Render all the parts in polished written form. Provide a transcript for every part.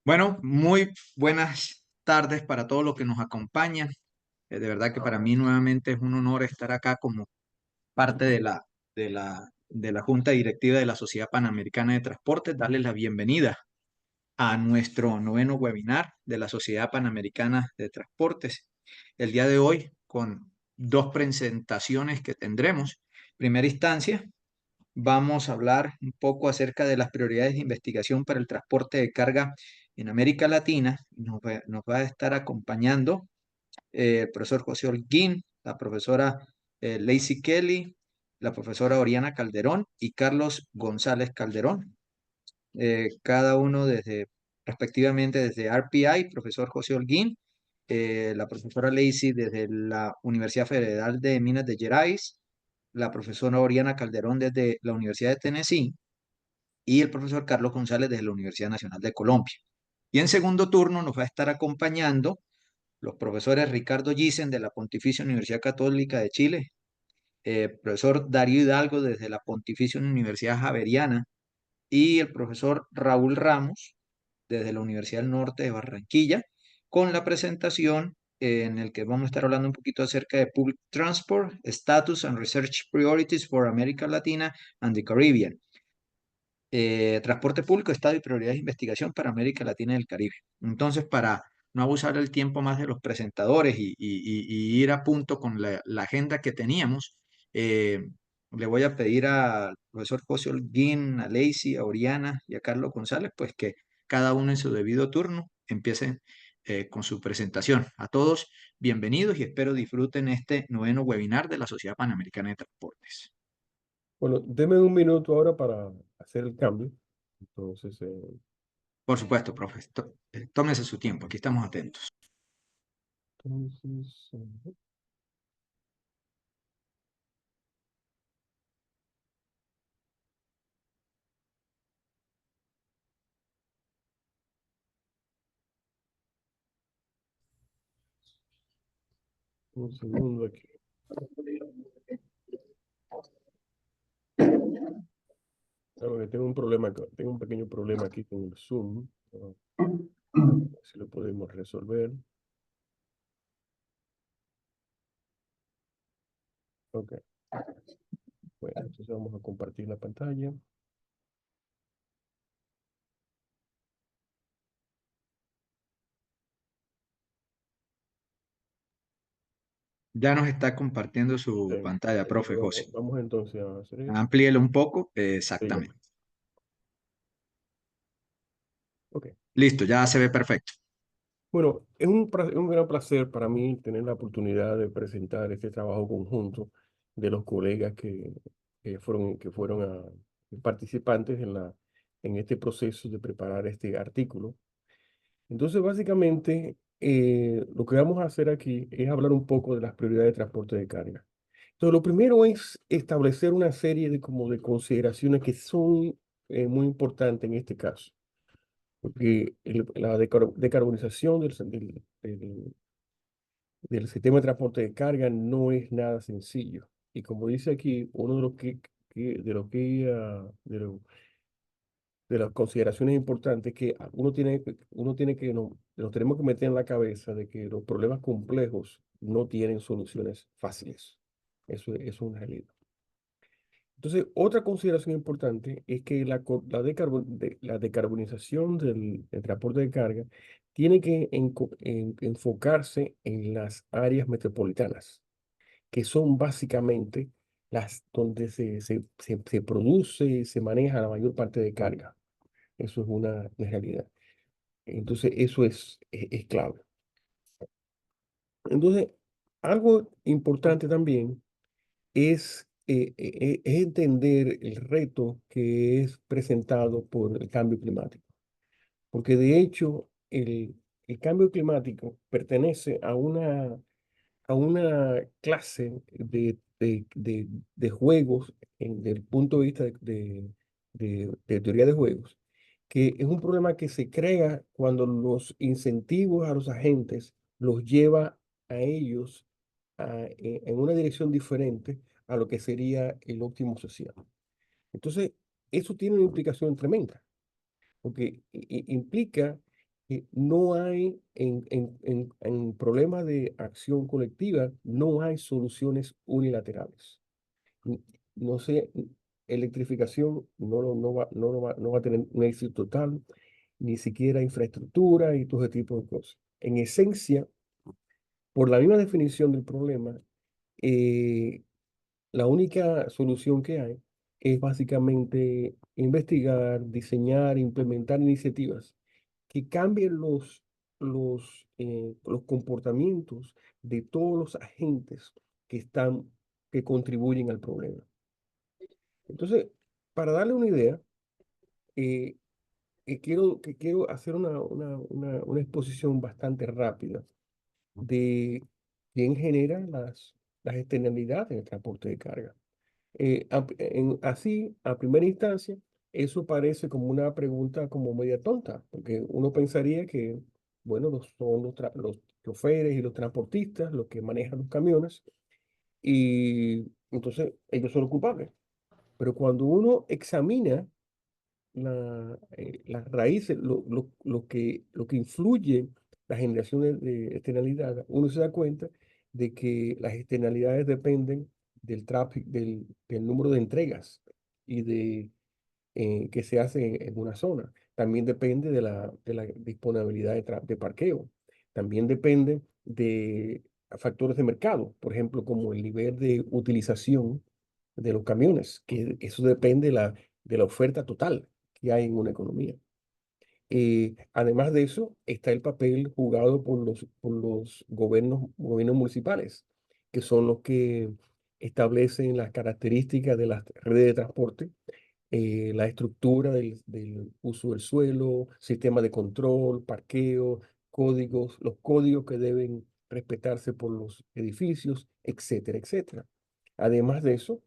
Bueno, muy buenas tardes para todos los que nos acompañan. De verdad que para mí nuevamente es un honor estar acá como parte de la Junta Directiva de la Sociedad Panamericana de Transportes, darles la bienvenida a nuestro noveno webinar de la Sociedad Panamericana de Transportes. El día de hoy con dos presentaciones que tendremos. En primera instancia, vamos a hablar un poco acerca de las prioridades de investigación para el transporte de carga en América Latina. Nos va a estar acompañando el profesor José Holguín, la profesora Lacey Kelly, la profesora Oriana Calderón y Carlos González Calderón, cada uno respectivamente desde RPI, profesor José Holguín, la profesora Lacey desde la Universidad Federal de Minas de Gerais, la profesora Oriana Calderón desde la Universidad de Tennessee y el profesor Carlos González desde la Universidad Nacional de Colombia. Y en segundo turno nos va a estar acompañando los profesores Ricardo Gissen de la Pontificia Universidad Católica de Chile, profesor Darío Hidalgo desde la Pontificia Universidad Javeriana y el profesor Raúl Ramos desde la Universidad del Norte de Barranquilla, con la presentación en el que vamos a estar hablando un poquito acerca de Public Transport, Status and Research Priorities for America Latina and the Caribbean. Transporte público, Estado y prioridades de investigación para América Latina y el Caribe. Entonces, para no abusar el tiempo más de los presentadores y ir a punto con la agenda que teníamos, le voy a pedir al profesor José Holguín, a Lacey, a Oriana y a Carlos González, pues que cada uno en su debido turno empiecen con su presentación. A todos, bienvenidos y espero disfruten este noveno webinar de la Sociedad Panamericana de Transportes. Bueno, deme un minuto ahora para hacer el cambio. Entonces, Por supuesto, profe. Tómese su tiempo, aquí estamos atentos. entonces, un segundo aquí. Claro que tengo un problema, tengo un pequeño problema aquí con el Zoom. Si lo podemos resolver. Ok. Bueno, entonces vamos a compartir la pantalla. Ya nos está compartiendo su pantalla, profe José. Vamos entonces a hacer eso. Amplíelo un poco. Sí, ya. Exactamente. Ok. Listo, ya se ve perfecto. Bueno, es un gran placer para mí tener la oportunidad de presentar este trabajo conjunto de los colegas que fueron participantes en este proceso de preparar este artículo. Entonces, básicamente, lo que vamos a hacer aquí es hablar un poco de las prioridades de transporte de carga. Entonces, lo primero es establecer una serie de consideraciones que son muy importantes en este caso porque la decarbonización del sistema de transporte de carga no es nada sencillo. Y como dice aquí, uno de los de las consideraciones importantes que nos tenemos que meter en la cabeza de que los problemas complejos no tienen soluciones fáciles. Eso es una realidad. Entonces, otra consideración importante es que la decarbonización del transporte de carga tiene que enfocarse en las áreas metropolitanas, que son básicamente las donde se produce y se maneja la mayor parte de carga. Eso es una realidad. Entonces, eso es clave. Entonces, algo importante también es entender el reto que es presentado por el cambio climático. Porque de hecho, el cambio climático pertenece a una clase de juegos, desde el punto de vista de teoría de juegos, que es un problema que se crea cuando los incentivos a los agentes los lleva a ellos en una dirección diferente a lo que sería el óptimo social. Entonces, eso tiene una implicación tremenda, porque implica que no hay, en problemas de acción colectiva, no hay soluciones unilaterales. N- No sé, electrificación no va a tener un éxito total, ni siquiera infraestructura y todo ese tipo de cosas. En esencia, por la misma definición del problema, eh, la única solución que hay es básicamente investigar, diseñar, implementar iniciativas que cambien los comportamientos de todos los agentes que contribuyen al problema. Entonces, para darle una idea, eh, quiero hacer una exposición bastante rápida de quién genera las externalidades del transporte de carga. Así, a primera instancia, eso parece como una pregunta como media tonta, porque uno pensaría que, bueno, son los choferes y los transportistas los que manejan los camiones y entonces ellos son los culpables. Pero cuando uno examina las raíces, lo que influye la generación de externalidades, uno se da cuenta de que las externalidades dependen del tráfico, del número de entregas y que se hacen en una zona. También depende de la disponibilidad de parqueo. También depende de factores de mercado, por ejemplo, como el nivel de utilización de los camiones, que eso depende de la oferta total que hay en una economía. Además de eso, está el papel jugado por los gobiernos municipales, que son los que establecen las características de las redes de transporte, la estructura del uso del suelo, sistema de control, parqueo, códigos, los códigos que deben respetarse por los edificios, etcétera, etcétera. Además de eso,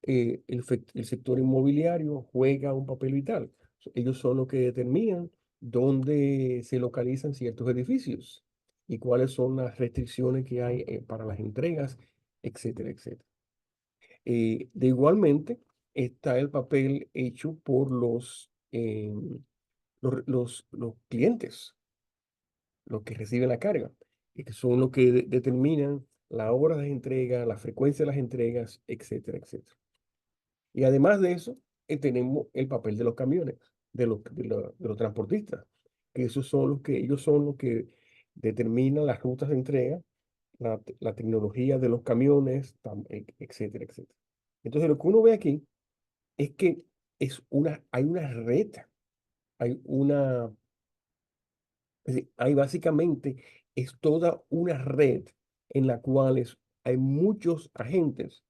el sector inmobiliario juega un papel vital. Ellos son los que determinan dónde se localizan ciertos edificios y cuáles son las restricciones que hay para las entregas, etcétera, etcétera. Igualmente está el papel hecho por los clientes, los que reciben la carga, y que son los que determinan la hora de entrega, la frecuencia de las entregas, etcétera, etcétera. Y además de eso, tenemos el papel de los camiones, de los transportistas, que ellos son los que determinan las rutas de entrega, la tecnología de los camiones, etcétera, etcétera. Entonces, lo que uno ve aquí es que hay una red, hay una, es decir, hay básicamente, es toda una red en la cual hay muchos agentes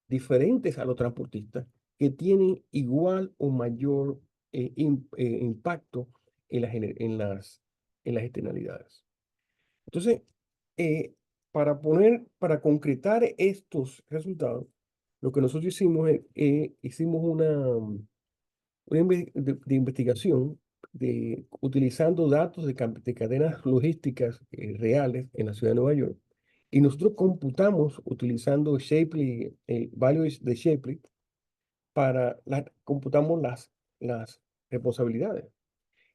diferentes a los transportistas que tienen igual o mayor impacto en las externalidades. Entonces, eh, para concretar estos resultados, lo que nosotros hicimos es, hicimos de investigación utilizando datos de cadenas logísticas reales en la ciudad de Nueva York. Y nosotros computamos utilizando Shapley, values de Shapley, computamos las responsabilidades.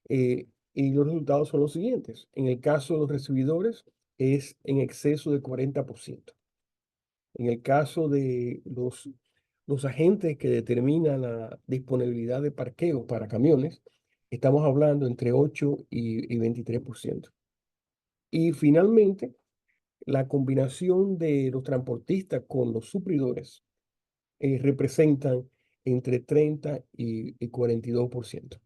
Y los resultados son los siguientes. En el caso de los recibidores, es en exceso de 40%. En el caso de los agentes que determinan la disponibilidad de parqueo para camiones, estamos hablando entre 8 y 23%. Y finalmente, la combinación de los transportistas con los suplidores representan entre 30 y 42%.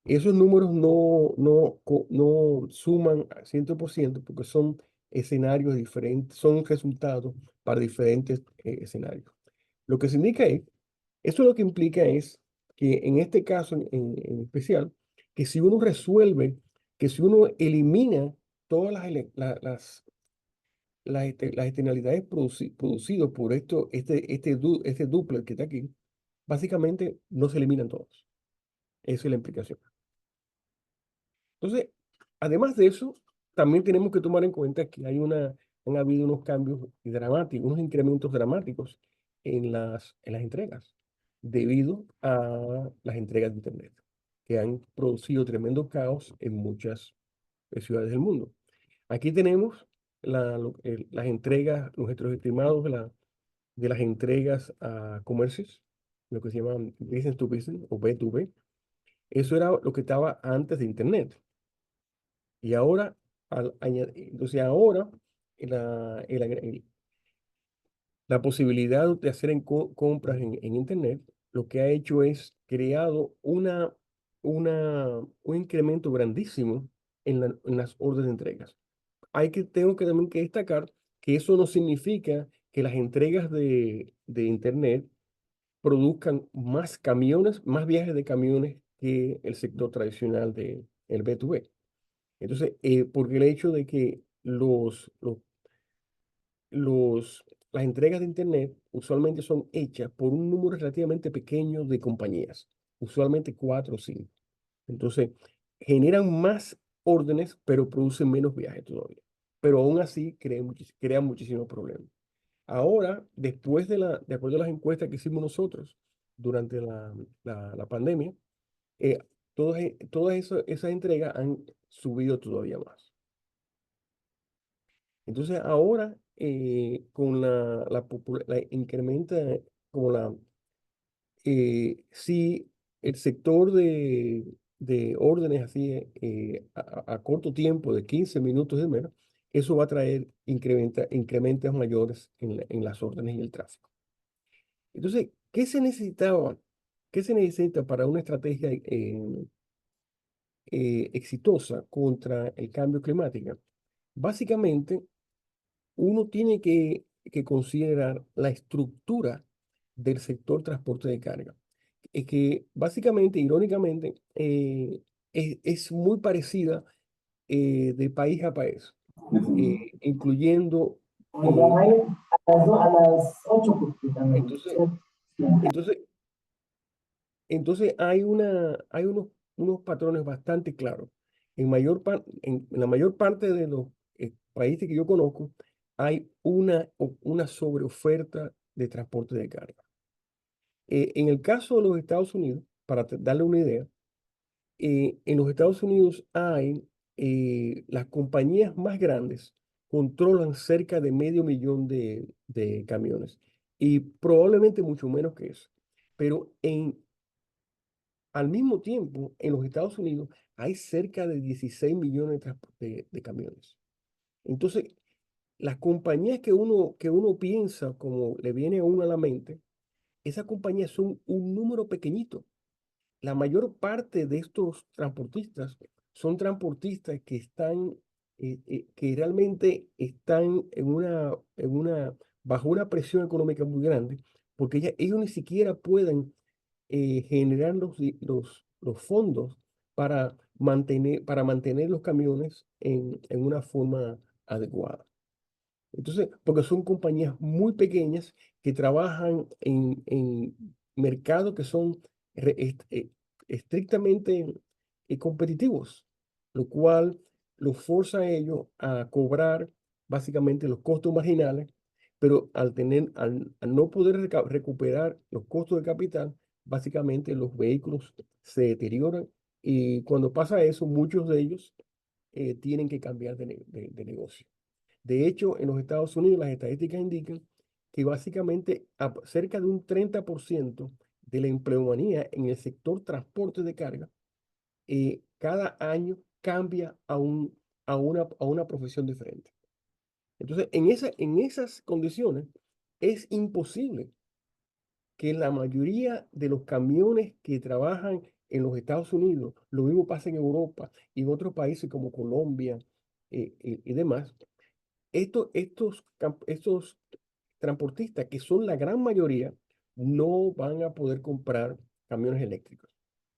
Esos números no suman a 100% porque son escenarios diferentes, son resultados para diferentes escenarios. Lo que se indica es, eso lo que implica es que en este caso en especial, que si uno resuelve, que si uno elimina todas las externalidades producidas por este duplet que está aquí, básicamente no se eliminan todos. Esa es la implicación. Entonces, además de eso, también tenemos que tomar en cuenta que han habido unos cambios dramáticos, unos incrementos dramáticos en las entregas, debido a las entregas de Internet. que han producido tremendo caos en muchas ciudades del mundo. Aquí tenemos las entregas, nuestros estimados de las entregas a comercios, lo que se llama business to business o B2B. Eso era lo que estaba antes de Internet. Y ahora, entonces ahora, la, el agre- la posibilidad de hacer compras en Internet, lo que ha hecho es creado un incremento grandísimo en las órdenes de entregas. Tengo que también que destacar que eso no significa que las entregas de Internet produzcan más camiones, más viajes de camiones que el sector tradicional de el B2B. Entonces, porque el hecho de que las entregas de Internet usualmente son hechas por un número relativamente pequeño de compañías, usualmente 4 o 5. Entonces, generan más órdenes, pero producen menos viajes todavía. Pero aún así crean muchísimos problemas. Ahora, de acuerdo a las encuestas que hicimos nosotros durante la pandemia, eh, todas esas entregas han subido todavía más. Entonces, ahora, con la incrementa, como sí, el sector de órdenes así a corto tiempo, de 15 minutos de menos, eso va a traer incrementos mayores en las órdenes y el tráfico. Entonces, ¿qué se necesitaba? ¿Qué se necesita para una estrategia exitosa contra el cambio climático? Básicamente, uno tiene que considerar la estructura del sector transporte de carga. Es que básicamente, irónicamente, es muy parecida de país a país, incluyendo, Me llama eh, ahí a las 8 porque también. entonces, entonces, entonces hay unos patrones bastante claros. En la mayor parte de los países que yo conozco, hay una sobreoferta de transporte de carga. En el caso de los Estados Unidos, para darle una idea, en los Estados Unidos las compañías más grandes controlan cerca de medio millón de camiones y probablemente mucho menos que eso. Pero al mismo tiempo, en los Estados Unidos hay cerca de 16 millones de camiones. Entonces, las compañías que uno piensa, como le viene a uno a la mente, esas compañías son un número pequeñito. La mayor parte de estos transportistas son transportistas que realmente están bajo una presión económica muy grande, porque ellos ni siquiera pueden generar los fondos para mantener los camiones en una forma adecuada. Entonces, porque son compañías muy pequeñas que trabajan en mercados que son estrictamente competitivos, lo cual los forza a ellos a cobrar básicamente los costos marginales, pero al no poder recuperar los costos de capital, básicamente los vehículos se deterioran y cuando pasa eso, muchos de ellos tienen que cambiar de negocio. De hecho, en los Estados Unidos las estadísticas indican que básicamente cerca de un 30% de la empleomanía en el sector transporte de carga cada año cambia a una profesión diferente. Entonces, en esas condiciones es imposible que la mayoría de los camiones que trabajan en los Estados Unidos, lo mismo pasa en Europa y en otros países como Colombia y demás, estos transportistas, que son la gran mayoría, no van a poder comprar camiones eléctricos.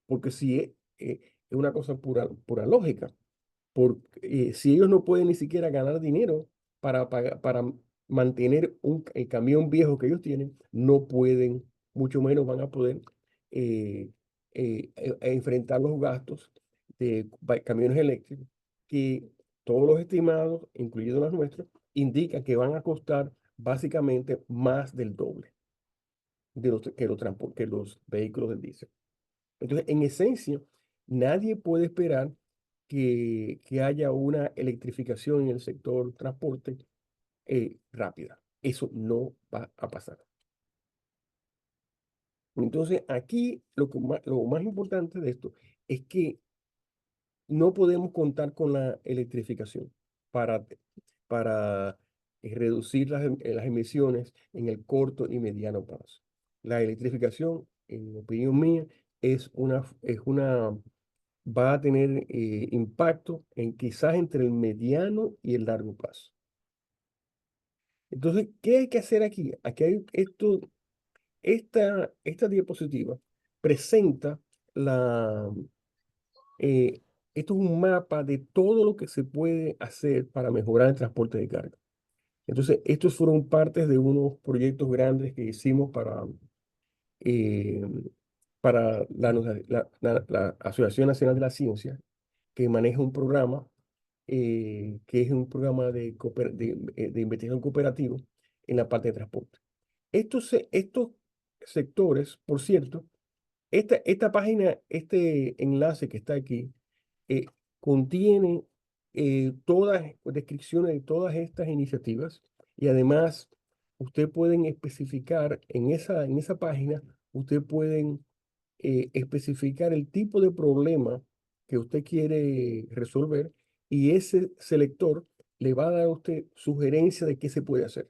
Porque si es una cosa pura lógica. Porque si ellos no pueden ni siquiera ganar dinero para mantener el camión viejo que ellos tienen, no pueden, mucho menos van a poder enfrentar los gastos de camiones eléctricos, que todos los estimados, incluidos los nuestros, indican que van a costar básicamente más del doble que los vehículos del diésel. Entonces, en esencia, nadie puede esperar que haya una electrificación en el sector transporte rápida. Eso no va a pasar. Entonces, aquí lo más importante de esto es que no podemos contar con la electrificación para, para reducir las emisiones en el corto y mediano plazo. La electrificación, en opinión mía, va a tener impacto quizás entre el mediano y el largo plazo. Entonces, ¿qué hay que hacer aquí? Aquí hay esta diapositiva presenta eh, esto es un mapa de todo lo que se puede hacer para mejorar el transporte de carga. Entonces, estos fueron partes de unos proyectos grandes que hicimos eh, para la Asociación Nacional de la Ciencia, que maneja un programa que es un programa de investigación cooperativo en la parte de transporte. Estos sectores, por cierto, esta página, este enlace que está aquí, eh, contiene todas descripciones de todas estas iniciativas y además usted pueden especificar en esa página, usted pueden especificar el tipo de problema que usted quiere resolver y ese selector le va a dar a usted sugerencia de qué se puede hacer.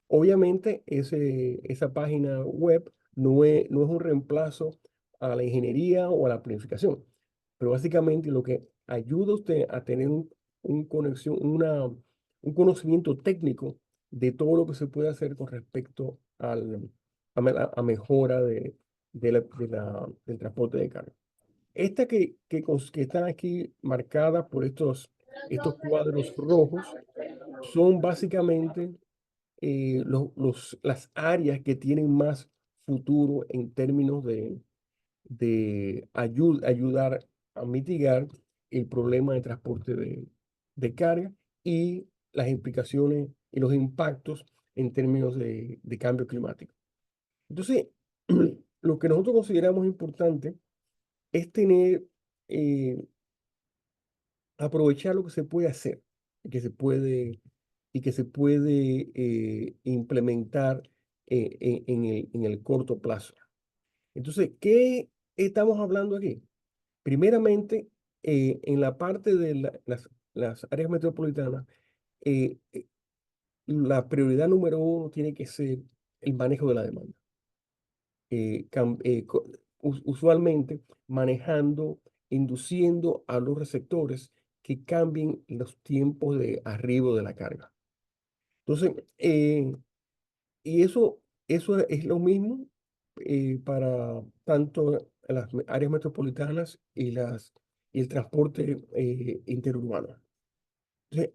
Obviamente, esa página web no es un reemplazo a la ingeniería o a la planificación, pero básicamente lo que ayuda a usted a tener un conocimiento técnico de todo lo que se puede hacer con respecto a mejora del transporte de carga. Esta que están aquí marcadas por estos cuadros rojos son básicamente las áreas que tienen más futuro en términos de ayudar a mitigar el problema de transporte de carga y las implicaciones y los impactos en términos de cambio climático. Entonces, lo que nosotros consideramos importante es aprovechar lo que se puede hacer y que se puede implementar en el corto plazo. Entonces, ¿qué estamos hablando aquí? Primeramente, en la parte de las áreas metropolitanas, eh, eh, la prioridad número uno tiene que ser el manejo de la demanda. Usualmente manejando, induciendo a los receptores que cambien los tiempos de arribo de la carga. Entonces, y eso es lo mismo para tanto las áreas metropolitanas y el transporte interurbano. Entonces,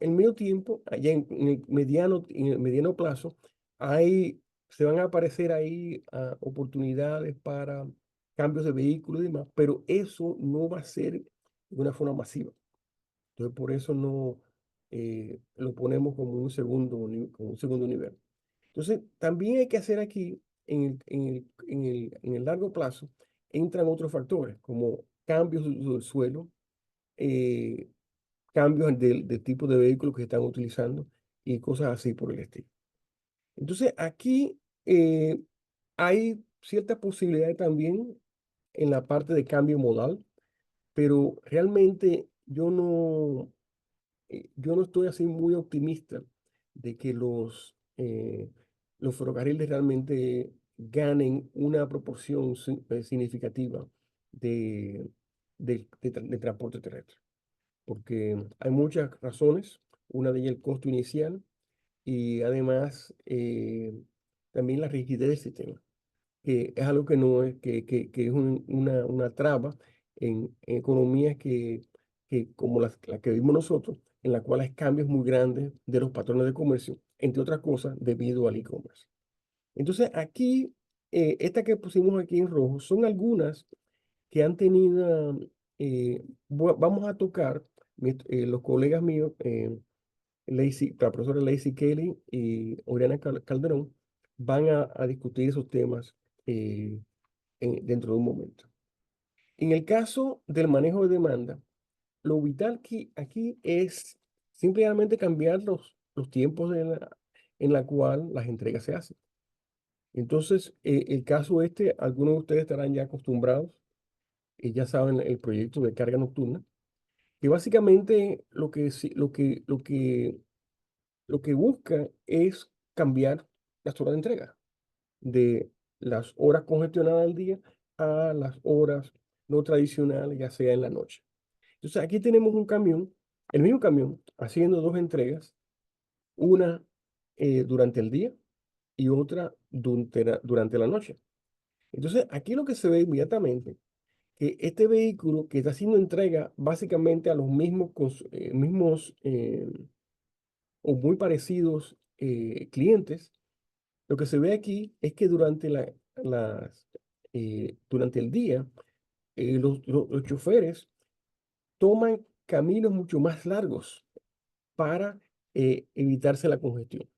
en medio tiempo, allá en el mediano plazo, se van a aparecer ahí oportunidades para cambios de vehículos y demás, pero eso no va a ser de una forma masiva. Entonces, por eso no lo ponemos como un segundo nivel. Entonces, también hay que hacer aquí, en el largo plazo, entran otros factores, como cambios del suelo, eh, cambios del tipo de vehículo que están utilizando y cosas así por el estilo. Entonces, aquí eh, hay ciertas posibilidades también en la parte de cambio modal, pero realmente yo no estoy así muy optimista de que los ferrocarriles realmente ganen una proporción significativa de, de transporte terrestre, porque hay muchas razones, una de ellas el costo inicial y además también la rigidez del sistema, que es algo que no es, que es una traba en economías que como la que vivimos nosotros, en la cual hay cambios muy grandes de los patrones de comercio, entre otras cosas, debido al e-commerce. Entonces, aquí, estas que pusimos aquí en rojo, son algunas que han tenido, vamos a tocar, los colegas míos, la profesora Lacey Kelly y Oriana Calderón, van a discutir esos temas dentro de un momento. En el caso del manejo de demanda, lo vital aquí es simplemente cambiar los tiempos en la cual las entregas se hacen. Entonces, el caso este, algunos de ustedes estarán ya acostumbrados, ya saben el proyecto de carga nocturna, que básicamente lo que busca es cambiar las horas de entrega de las horas congestionadas del día a las horas no tradicionales, ya sea en la noche. Entonces, aquí tenemos un camión, el mismo camión, haciendo dos entregas, una durante el día y otra durante la noche. Entonces, aquí lo que se ve inmediatamente, que este vehículo que está haciendo entrega básicamente a los mismos o muy parecidos clientes, lo que se ve aquí es que durante el día, los choferes toman caminos mucho más largos para evitarse la congestión.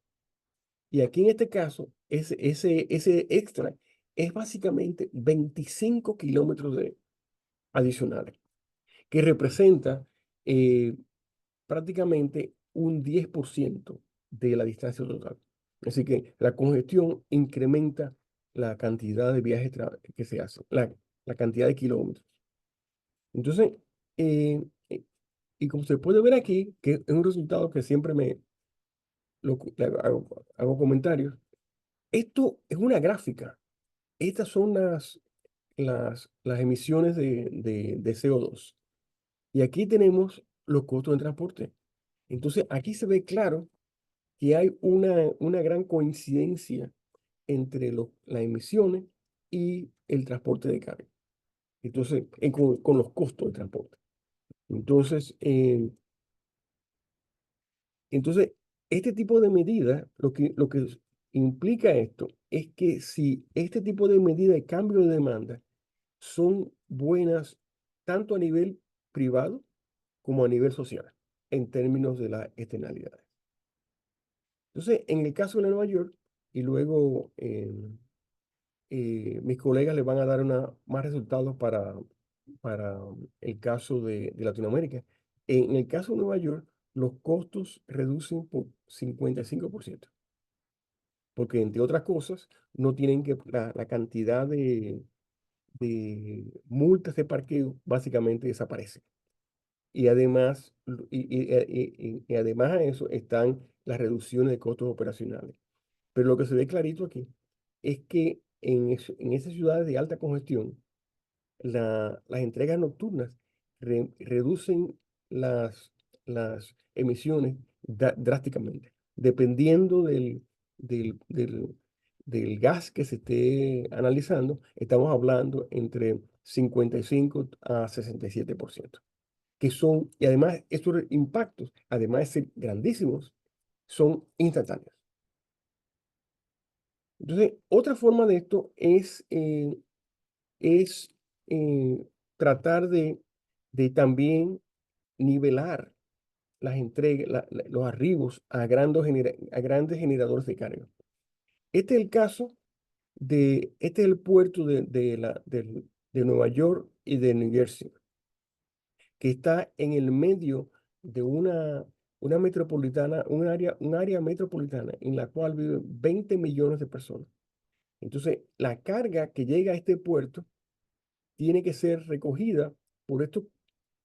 Y aquí en este caso, ese extra es básicamente 25 kilómetros adicionales, que representa eh, prácticamente un 10% de la distancia total. Así que la congestión incrementa la cantidad de viajes que se hacen, la cantidad de kilómetros. Entonces, eh, eh, y como se puede ver aquí, que es un resultado que siempre hago comentarios, esto es una gráfica. Estas son las emisiones de CO2. Y aquí tenemos los costos de transporte. Entonces, aquí se ve claro que hay una gran coincidencia entre las emisiones y el transporte de carga. Entonces, con los costos de transporte. Entonces, entonces, este tipo de medida, lo que implica esto es que si este tipo de medida de cambio de demanda son buenas tanto a nivel privado como a nivel social, en términos de las externalidades. Entonces, en el caso de Nueva York, y luego mis colegas les van a dar más resultados para el caso de Latinoamérica. En el caso de Nueva York, los costos reducen por 55%, porque entre otras cosas, no tienen que, la cantidad de multas de parqueo básicamente desaparece. Y además, y además a eso están las reducciones de costos operacionales. Pero lo que se ve clarito aquí es que en esas ciudades de alta congestión, las entregas nocturnas reducen las emisiones drásticamente, dependiendo del gas que se esté analizando. Estamos hablando entre 55 a 67%, que son, y además estos impactos, además de ser grandísimos, son instantáneos. Entonces, otra forma de esto es tratar de también nivelar las entregas, los arribos a grandes generadores de carga. Este es el caso este es el puerto de Nueva York y de New Jersey, que está en el medio de una metropolitana, un área metropolitana en la cual viven 20 millones de personas. Entonces, la carga que llega a este puerto tiene que ser recogida por estos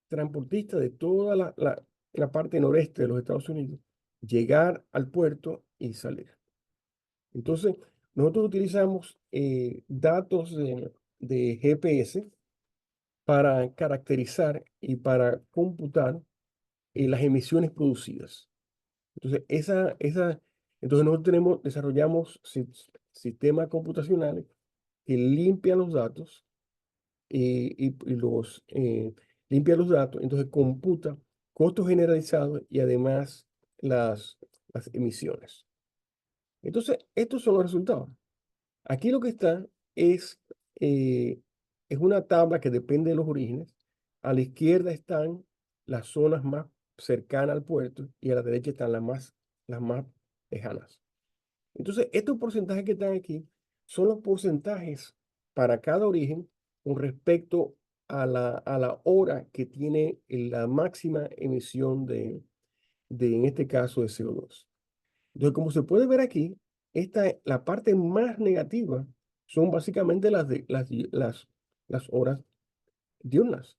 transportistas de toda la parte noreste de los Estados Unidos, llegar al puerto y salir. Entonces, nosotros utilizamos datos de GPS para caracterizar y para computar las emisiones producidas. Entonces, entonces nosotros desarrollamos sistemas computacionales que limpian los datos y limpia los datos, entonces computa costos generalizados y además las emisiones. Entonces, estos son los resultados. Aquí lo que está es, eh, es una tabla que depende de los orígenes. A la izquierda están las zonas más cercanas al puerto y a la derecha están las más lejanas. Entonces, estos porcentajes que están aquí son los porcentajes para cada origen con respecto a la hora que tiene la máxima emisión en este caso, de CO2. Entonces, como se puede ver aquí, la parte más negativa son básicamente las horas diurnas.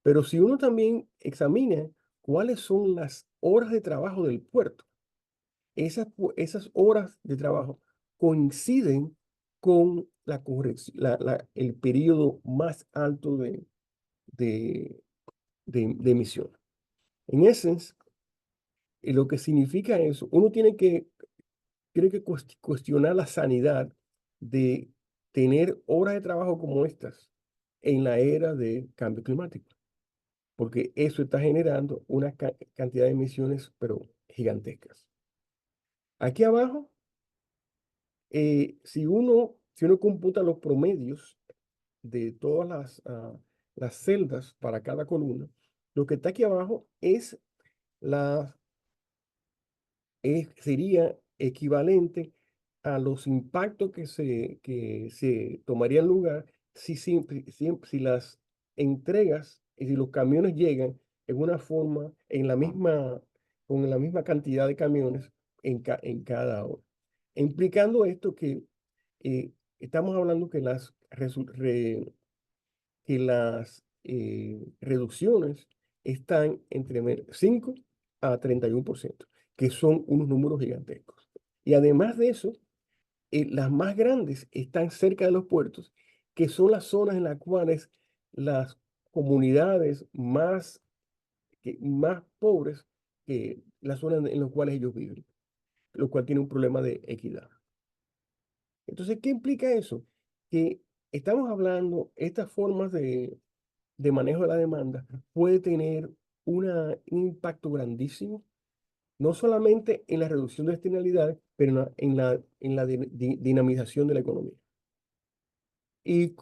Pero si uno también examina cuáles son las horas de trabajo del puerto, esas horas de trabajo coinciden con el periodo más alto de emisión. En esencia, lo que significa eso, uno tiene que cuestionar la sanidad de tener horas de trabajo como estas en la era de cambio climático, porque eso está generando una cantidad de emisiones, pero gigantescas. Aquí abajo, si uno computa los promedios de todas las celdas para cada columna, lo que está aquí abajo sería equivalente a los impactos que se tomarían lugar si las entregas y si los camiones llegan con la misma cantidad de camiones en cada hora. Implicando esto que estamos hablando que las reducciones están entre 5 a 31%, que son unos números gigantescos. Y además de eso, las más grandes están cerca de los puertos, que son las zonas en las cuales las comunidades más pobres, las zonas en las cuales ellos viven, lo cual tiene un problema de equidad. Entonces, ¿qué implica eso? Que estamos hablando, estas formas de manejo de la demanda puede tener un impacto grandísimo, no solamente en la reducción de externalidades, pero en la dinamización de la economía. Y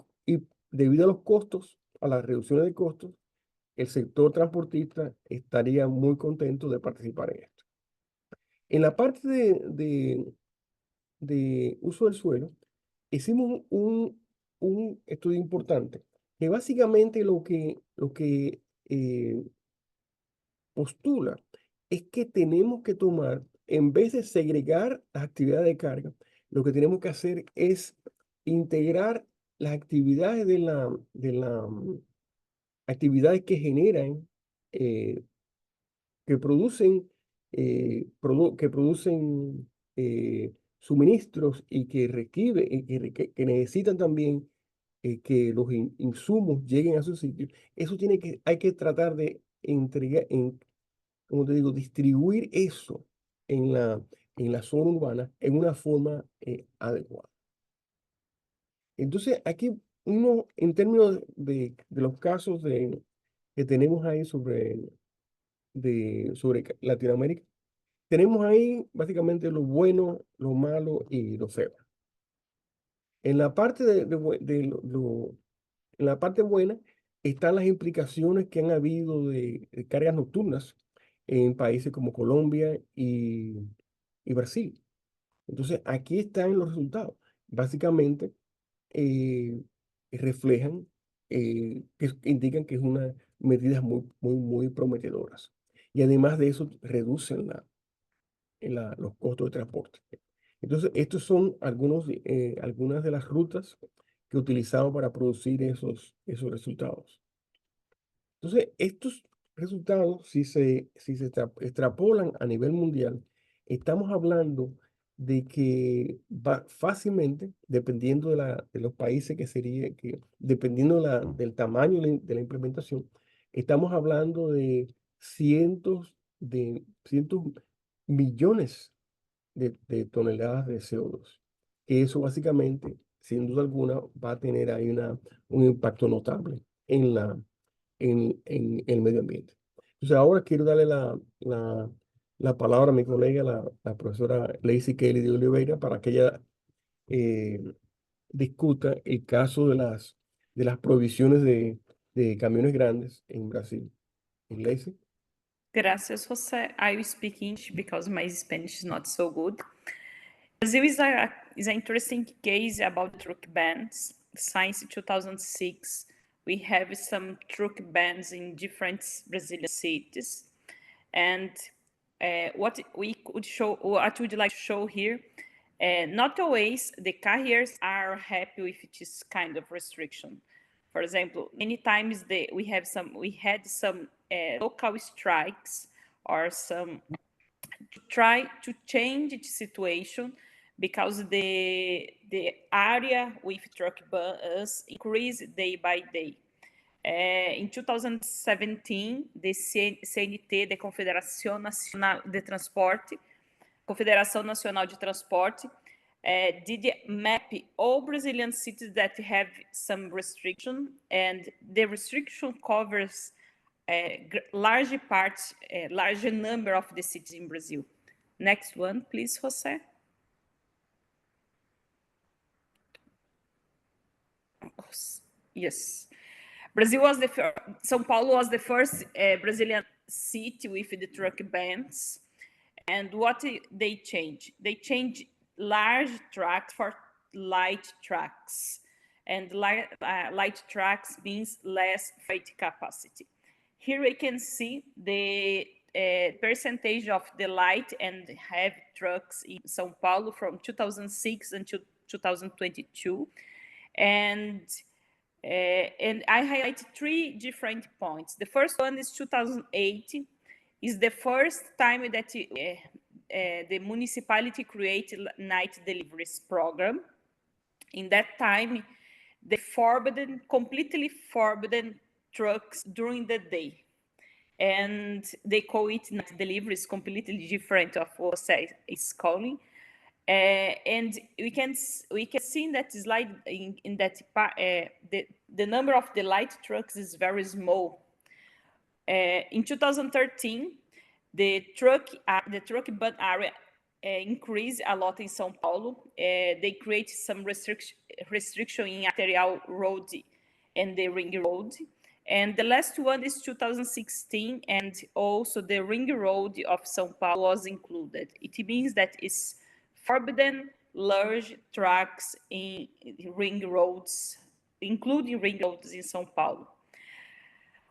debido a los costos, a las reducciones de costos, el sector transportista estaría muy contento de participar en esto. En la parte de uso del suelo, hicimos un estudio importante, que básicamente lo que postula es que tenemos que tomar, en vez de segregar las actividades de carga, lo que tenemos que hacer es integrar las actividades actividades que generan, eh, que producen, suministros y que necesitan también que los insumos lleguen a su sitio. Eso hay que tratar de entregar, como te digo, distribuir eso en la zona urbana en una forma adecuada. Entonces, aquí en términos de los casos que tenemos ahí sobre Latinoamérica, tenemos ahí básicamente lo bueno, lo malo y lo feo. En la parte en la parte buena están las implicaciones que han habido de cargas nocturnas en países como Colombia y Brasil. Entonces, aquí están los resultados. Básicamente, reflejan, que indican que es unas medidas muy, muy, muy prometedoras. Y además de eso, reducen los costos de transporte. Entonces, estos son algunas de las rutas que utilizamos para producir esos resultados. Entonces, estos resultados, si se extrapolan a nivel mundial, estamos hablando de que fácilmente, dependiendo de los países dependiendo del tamaño de la implementación, estamos hablando de cientos millones de toneladas de CO2. Que eso básicamente, sin duda alguna, va a tener ahí un impacto notable en el medio ambiente. Entonces, ahora quiero darle la palabra a mi colega, la profesora Lacey Kelly de Oliveira, para que ella discuta el caso de las prohibiciones de camiones grandes en Brasil. Lacey. Gracias, José. I will speak English because my Spanish is not so good. Brazil is an interesting case about truck bans. Science 2006 we have some truck bans in different Brazilian cities. And what we could show, what we'd like to show here, not always the carriers are happy with this kind of restriction. For example, many times we had some local strikes or some try to change the situation because the area with truck bans increased day by day. Em 2017, the CNT, the Confederação Nacional de Transporte, Confederação Nacional de Transporte, did map all Brazilian cities that have some restriction, and the restriction covers large number of the cities in Brazil. Next one, please, José. Yes. São Paulo was the first Brazilian city with the truck bans. And what they change? They change large trucks for light trucks. And light trucks means less freight capacity. Here we can see the percentage of the light and heavy trucks in São Paulo from 2006 until 2022. And I highlight 3 different points. The first one is 2008, is the first time that the municipality created night deliveries program. In that time, they completely forbidden trucks during the day. And they call it night deliveries, completely different of what is calling. And we can see in that slide in that the number of the light trucks is very small. In 2013, the truck ban area increased a lot in São Paulo. They create some restriction in Arterial Road and the Ring Road. And the last one is 2016, and also the Ring Road of São Paulo was included. It means that it's forbidden large trucks in ring roads, including ring roads in São Paulo.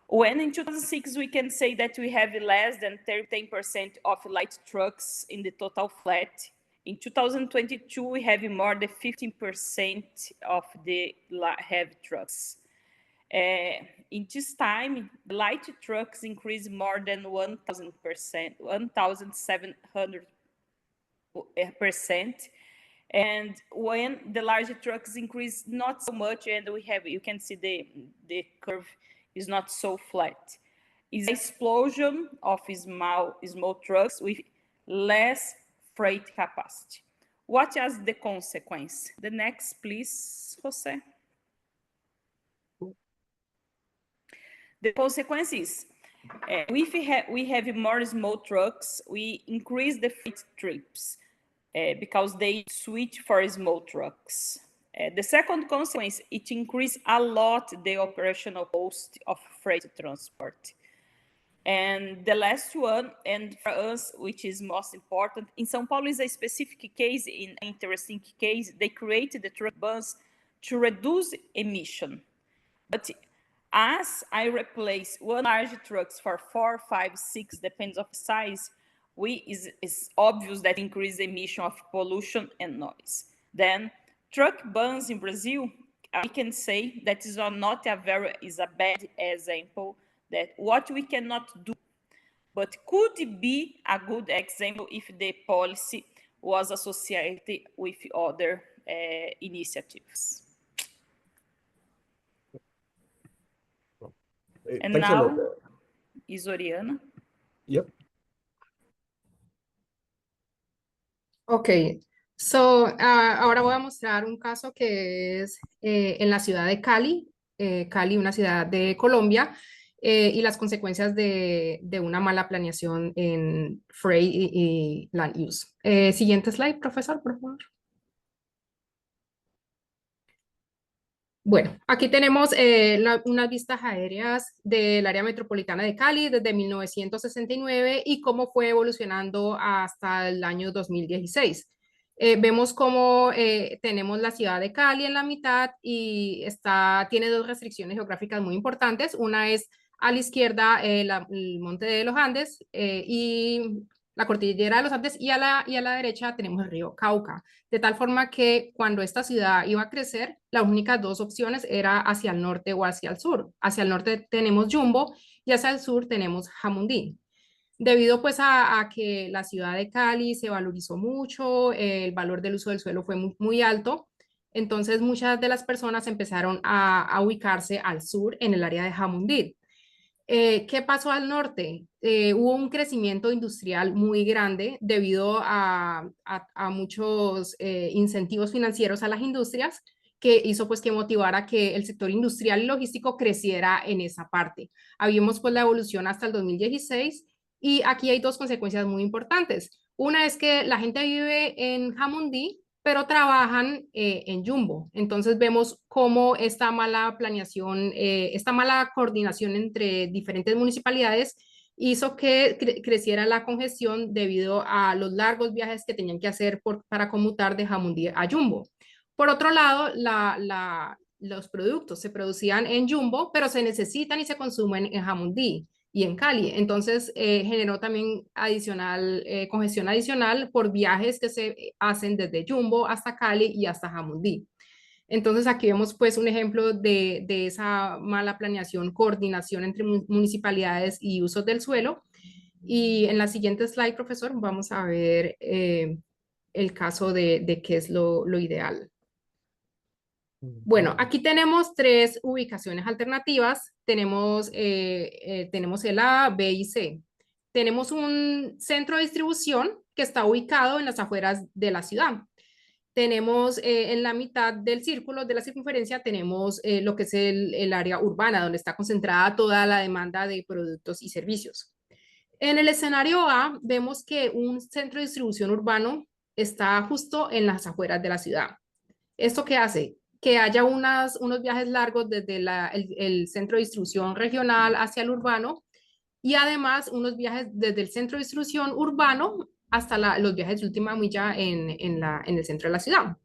When in 2006, we can say that we have less than 10% of light trucks in the total fleet. In 2022, we have more than 15% of the heavy trucks. In this time, light trucks increased more than 1,000%, 1,700%. And when the larger trucks increase, not so much, and you can see the curve is not so flat. It's an explosion of small trucks with less freight capacity. What is the consequence? The next, please, José. The consequence is, if we have more small trucks, we increase the freight trips because they switch for small trucks. The second consequence, it increased a lot the operational cost of freight transport. And the last one, and for us, which is most important, in São Paulo is a specific case, in an interesting case, they created the truck bans to reduce emission. But as I replace one large trucks for 4, 5, 6, depends of size, it's obvious that increase the emission of pollution and noise. Then truck bans in Brazil, we can say that is a bad example that what we cannot do, but could be a good example if the policy was associated with other initiatives. And now is Oriana. Yep. Ok, ahora voy a mostrar un caso que es en la ciudad de Cali, Cali, una ciudad de Colombia, y las consecuencias de una mala planeación en freight y land use. Siguiente slide, profesor, por favor. Bueno, aquí tenemos unas vistas aéreas del área metropolitana de Cali desde 1969 y cómo fue evolucionando hasta el año 2016. Vemos cómo tenemos la ciudad de Cali en la mitad y tiene dos restricciones geográficas muy importantes. Una es a la izquierda el monte de los Andes y la cordillera de los Andes y a la derecha tenemos el río Cauca. De tal forma que cuando esta ciudad iba a crecer, las únicas dos opciones era hacia el norte o hacia el sur. Hacia el norte tenemos Jumbo y hacia el sur tenemos Jamundí. Debido pues a que la ciudad de Cali se valorizó mucho, el valor del uso del suelo fue muy alto, entonces muchas de las personas empezaron a ubicarse al sur en el área de Jamundí. ¿Qué pasó al norte? Hubo un crecimiento industrial muy grande debido a muchos incentivos financieros a las industrias que hizo pues que motivara que el sector industrial y logístico creciera en esa parte. Habíamos pues la evolución hasta el 2016 y aquí hay dos consecuencias muy importantes. Una es que la gente vive en Jamundí, pero trabajan en Jumbo. Entonces vemos cómo esta mala planeación, esta mala coordinación entre diferentes municipalidades hizo que creciera la congestión debido a los largos viajes que tenían que hacer para conmutar de Jamundí a Jumbo. Por otro lado, los productos se producían en Jumbo, pero se necesitan y se consumen en Jamundí y en Cali. Entonces, generó también congestión adicional por viajes que se hacen desde Jumbo hasta Cali y hasta Jamundí. Entonces, aquí vemos pues un ejemplo de esa mala planeación, coordinación entre municipalidades y usos del suelo. Y en la siguiente slide, profesor, vamos a ver el caso de qué es lo ideal. Bueno, aquí tenemos tres ubicaciones alternativas. Tenemos el A, B y C. Tenemos un centro de distribución que está ubicado en las afueras de la ciudad. Tenemos en la mitad del círculo de la circunferencia, tenemos lo que es el área urbana, donde está concentrada toda la demanda de productos y servicios. En el escenario A, vemos que un centro de distribución urbano está justo en las afueras de la ciudad. ¿Esto qué hace? Que haya unos viajes largos desde el centro de distribución regional hacia el urbano y además unos viajes desde el centro de distribución urbano hasta los viajes de última milla en el centro de la ciudad.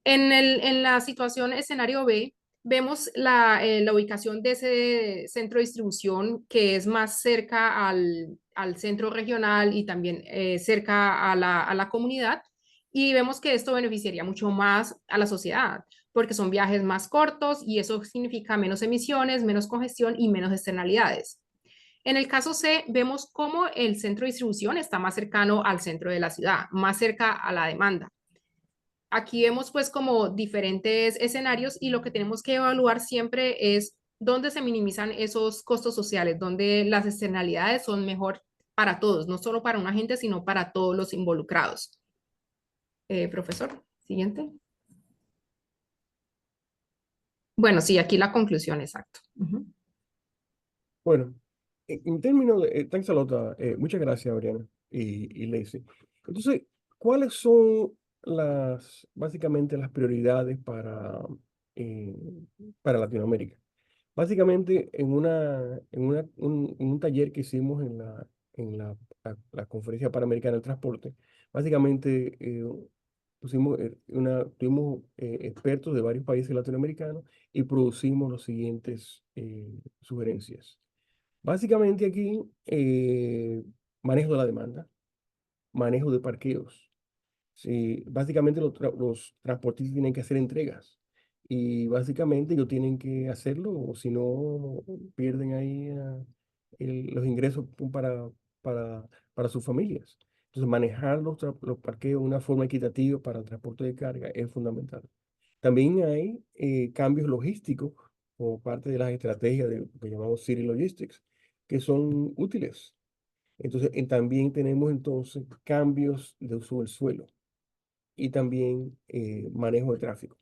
En la situación escenario B, vemos la ubicación de ese centro de distribución que es más cerca al centro regional y también cerca a la comunidad y vemos que esto beneficiaría mucho más a la sociedad porque son viajes más cortos y eso significa menos emisiones, menos congestión y menos externalidades. En el caso C, vemos cómo el centro de distribución está más cercano al centro de la ciudad, más cerca a la demanda. Aquí vemos pues como diferentes escenarios y lo que tenemos que evaluar siempre es dónde se minimizan esos costos sociales, dónde las externalidades son mejor para todos, no solo para un agente, sino para todos los involucrados. Profesor, siguiente. Bueno, sí, aquí la conclusión, exacto. Bueno, en términos de, thanks a lot, muchas gracias, Oriana y Lacey. Entonces, ¿cuáles son básicamente las prioridades para Latinoamérica? Básicamente, en un taller que hicimos en la Conferencia Panamericana del Transporte, básicamente tuvimos expertos de varios países latinoamericanos y producimos las siguientes sugerencias. Básicamente aquí, manejo de la demanda, manejo de parqueos. Sí, básicamente los transportistas tienen que hacer entregas y básicamente ellos tienen que hacerlo o si no pierden ahí los ingresos para sus familias. Entonces manejar los parqueos de una forma equitativa para el transporte de carga es fundamental. También hay cambios logísticos como parte de las estrategias de lo que llamamos City Logistics, que son útiles. Entonces, también tenemos entonces cambios de uso del suelo y también manejo de tráfico.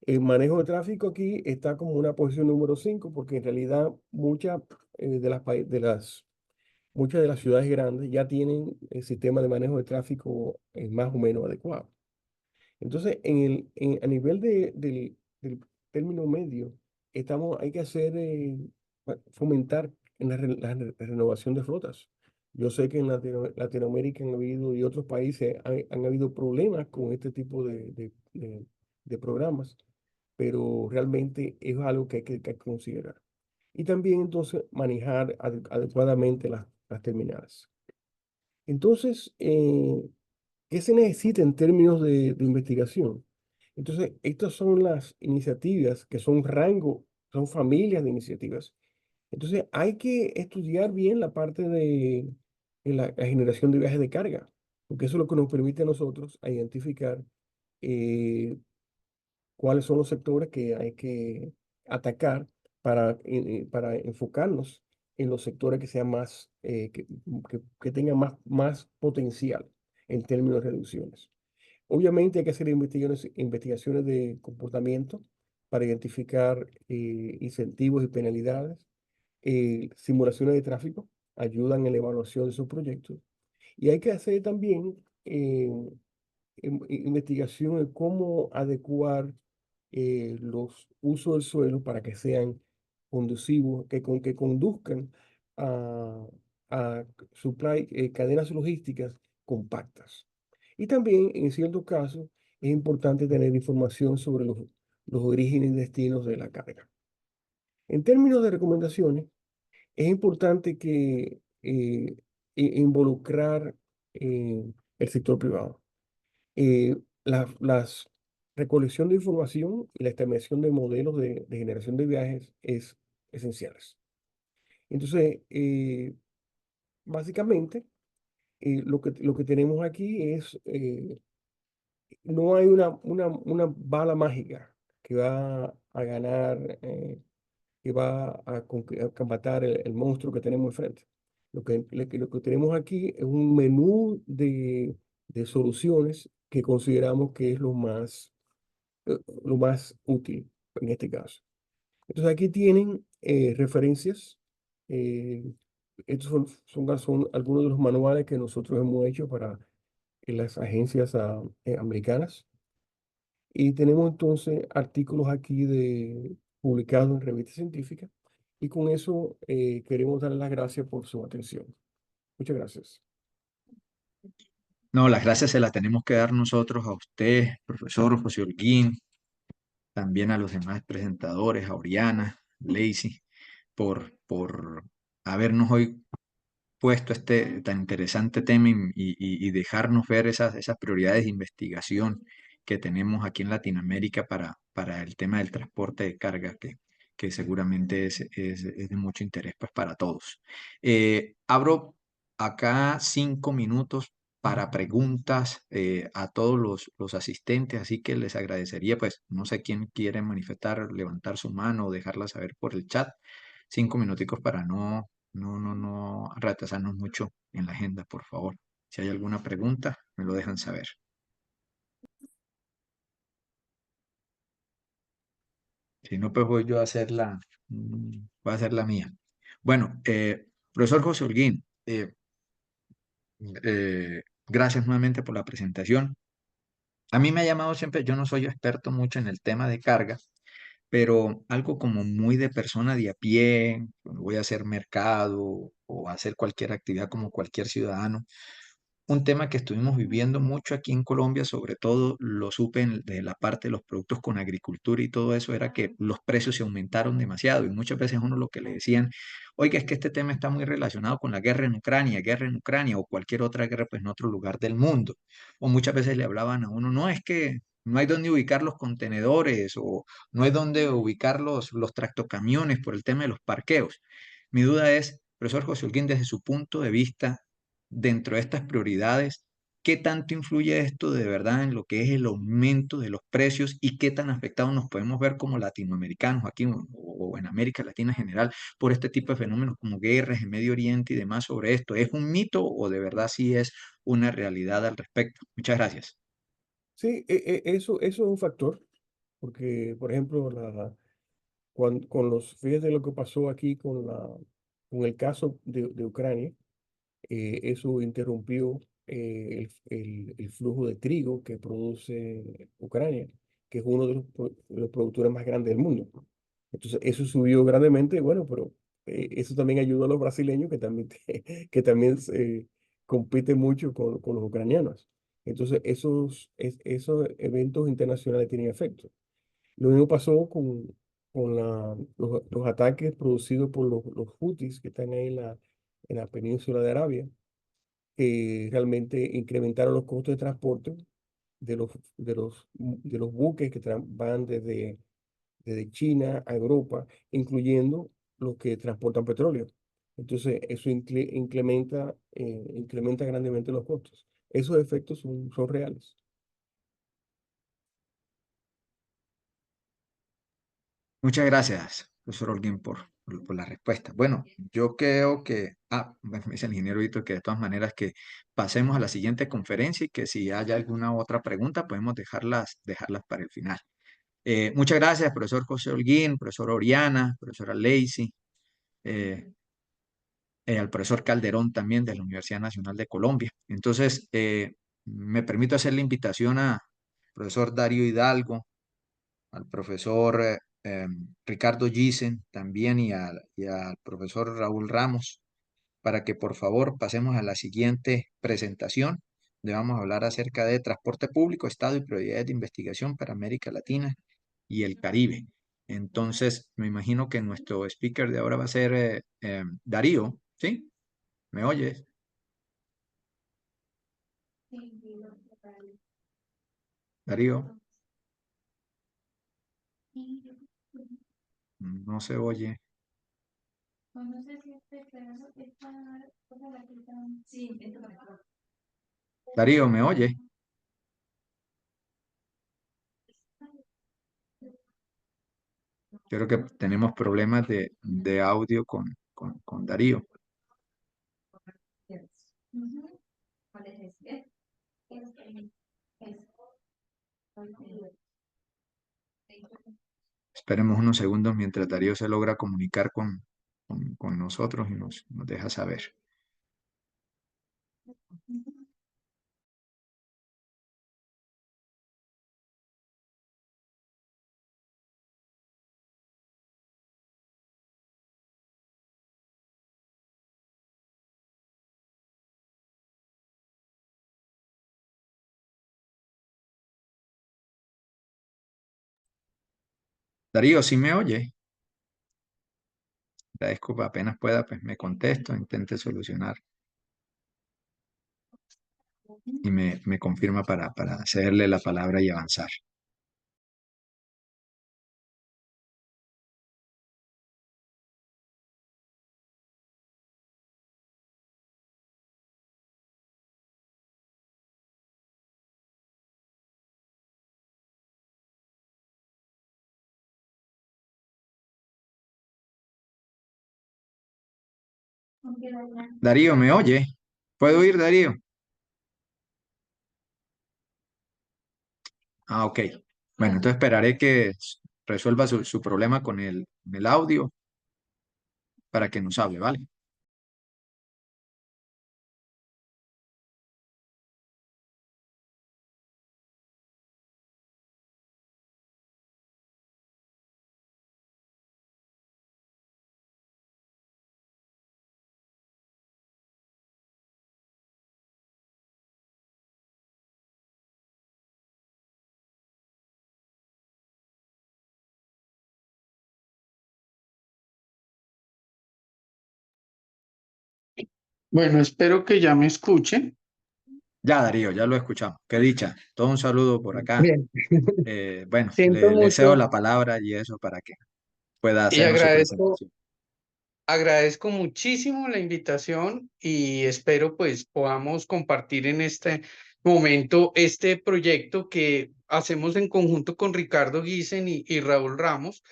El manejo de tráfico aquí está como una posición número 5 porque en realidad muchas de las ciudades grandes ya tienen el sistema de manejo de tráfico más o menos adecuado. Entonces, a nivel del término medio, hay que fomentar la renovación de flotas. Yo sé que en Latinoamérica han habido y otros países han habido problemas con este tipo de programas, pero realmente es algo que hay que considerar. Y también entonces manejar adecuadamente las terminales. Entonces, ¿qué se necesita en términos de investigación? Entonces, estas son las iniciativas que son rango, son familias de iniciativas. Entonces, hay que estudiar bien la parte de la generación de viajes de carga, porque eso es lo que nos permite a nosotros a identificar eh, cuáles son los sectores que hay que atacar para enfocarnos en los sectores que sean más, que tengan más potencial en términos de reducciones. Obviamente hay que hacer investigaciones de comportamiento para identificar incentivos y penalidades. Simulaciones de tráfico ayudan en la evaluación de sus proyectos. Y hay que hacer también investigación de cómo adecuar los usos del suelo para que sean conducivos, que conduzcan a, a cadenas logísticas compactas. Y también, en ciertos casos, es importante tener información sobre los orígenes y destinos de la carga. En términos de recomendaciones, es importante que involucrar el sector privado. Las recolección de información y la establecición de modelos de generación de viajes es esenciales. Entonces, básicamente, lo que tenemos aquí es, no hay una bala mágica que va a ganar, que va a combatir el monstruo que tenemos enfrente. Lo que tenemos aquí es un menú de soluciones que consideramos que es lo más útil en este caso. Entonces aquí tienen referencias. eh, Estos son algunos de los manuales que nosotros hemos hecho para las agencias americanas. Y tenemos entonces artículos aquí publicados en revistas científicas. Y con eso queremos darle las gracias por su atención. Muchas gracias. No, las gracias se las tenemos que dar nosotros a usted, profesor José Holguín, también a los demás presentadores, a Oriana, Lacey, por habernos hoy puesto este tan interesante tema y dejarnos ver esas prioridades de investigación que tenemos aquí en Latinoamérica para el tema del transporte de carga, que seguramente es de mucho interés pues, para todos. Abro acá 5 minutos para preguntas a todos los asistentes, así que les agradecería, pues, no sé quién quiere manifestar, levantar su mano o dejarla saber por el chat. 5 minuticos para no retrasarnos mucho en la agenda, por favor. Si hay alguna pregunta, me lo dejan saber. Si no, pues voy yo a hacer voy a hacer la mía. Bueno, profesor José Holguín, gracias nuevamente por la presentación. A mí me ha llamado siempre, yo no soy experto mucho en el tema de carga, pero algo como muy de persona de a pie, voy a hacer mercado o hacer cualquier actividad como cualquier ciudadano. Un tema que estuvimos viviendo mucho aquí en Colombia, sobre todo lo supe de la parte de los productos con agricultura y todo eso, era que los precios se aumentaron demasiado y muchas veces uno lo que le decían, oiga, es que este tema está muy relacionado con la guerra en Ucrania o cualquier otra guerra pues en otro lugar del mundo. O muchas veces le hablaban a uno, no, es que no hay dónde ubicar los contenedores o no hay dónde ubicar los tractocamiones por el tema de los parqueos. Mi duda es, profesor José Holguín, desde su punto de vista, dentro de estas prioridades, ¿qué tanto influye esto de verdad en lo que es el aumento de los precios y qué tan afectados nos podemos ver como latinoamericanos aquí o en América Latina en general por este tipo de fenómenos como guerras en Medio Oriente y demás sobre esto? ¿Es un mito o de verdad sí es una realidad al respecto? Muchas gracias. Sí, eso es un factor, porque, por ejemplo, fíjate lo que pasó aquí con el caso de Ucrania. Eso interrumpió el flujo de trigo que produce Ucrania, que es uno de los productores más grandes del mundo. Entonces, eso subió grandemente, bueno, pero eso también ayuda a los brasileños que también compiten mucho con los ucranianos. Entonces, esos eventos internacionales tienen efecto. Lo mismo pasó con los ataques producidos por los Houthis que están ahí en la península de Arabia, que realmente incrementaron los costos de transporte de los buques que van desde China a Europa, incluyendo los que transportan petróleo. Entonces, eso incrementa grandemente los costos. Esos efectos son reales. Muchas gracias, profesor Holguín, por la respuesta. Bueno, yo creo que, bueno, me dice el ingeniero Víctor que de todas maneras que pasemos a la siguiente conferencia y que si hay alguna otra pregunta podemos dejarlas para el final. Muchas gracias, profesor José Holguín, profesor Oriana, profesora Lacey, al profesor Calderón también de la Universidad Nacional de Colombia. Entonces, me permito hacer la invitación al profesor Darío Hidalgo, al profesor Ricardo Giesen también y al profesor Raúl Ramos, para que por favor pasemos a la siguiente presentación, donde vamos a hablar acerca de transporte público, estado y prioridades de investigación para América Latina y el Caribe. Entonces, me imagino que nuestro speaker de ahora va a ser Darío, ¿sí? ¿Me oyes? Darío, no se oye. Darío, ¿me oye? Creo que tenemos problemas de audio con Darío. Esperemos unos segundos mientras Darío se logra comunicar con nosotros y nos deja saber. Darío, ¿sí me oye? Agradezco que apenas pueda, pues me contesto, intente solucionar y me confirma para cederle la palabra y avanzar. Darío, ¿me oye? ¿Puedo oír, Darío? Ok. Bueno, entonces esperaré que resuelva su problema con el audio para que nos hable, ¿vale? Bueno, espero que ya me escuchen. Ya, Darío, ya lo escuchamos. Qué dicha. Todo un saludo por acá. Bien, Bueno, siento le cedo mucho la palabra y eso para que pueda y hacernos su agradezco, presentación. agradezco muchísimo la invitación y espero pues podamos compartir en este momento este proyecto que hacemos en conjunto con Ricardo Giesen y Raúl Ramos.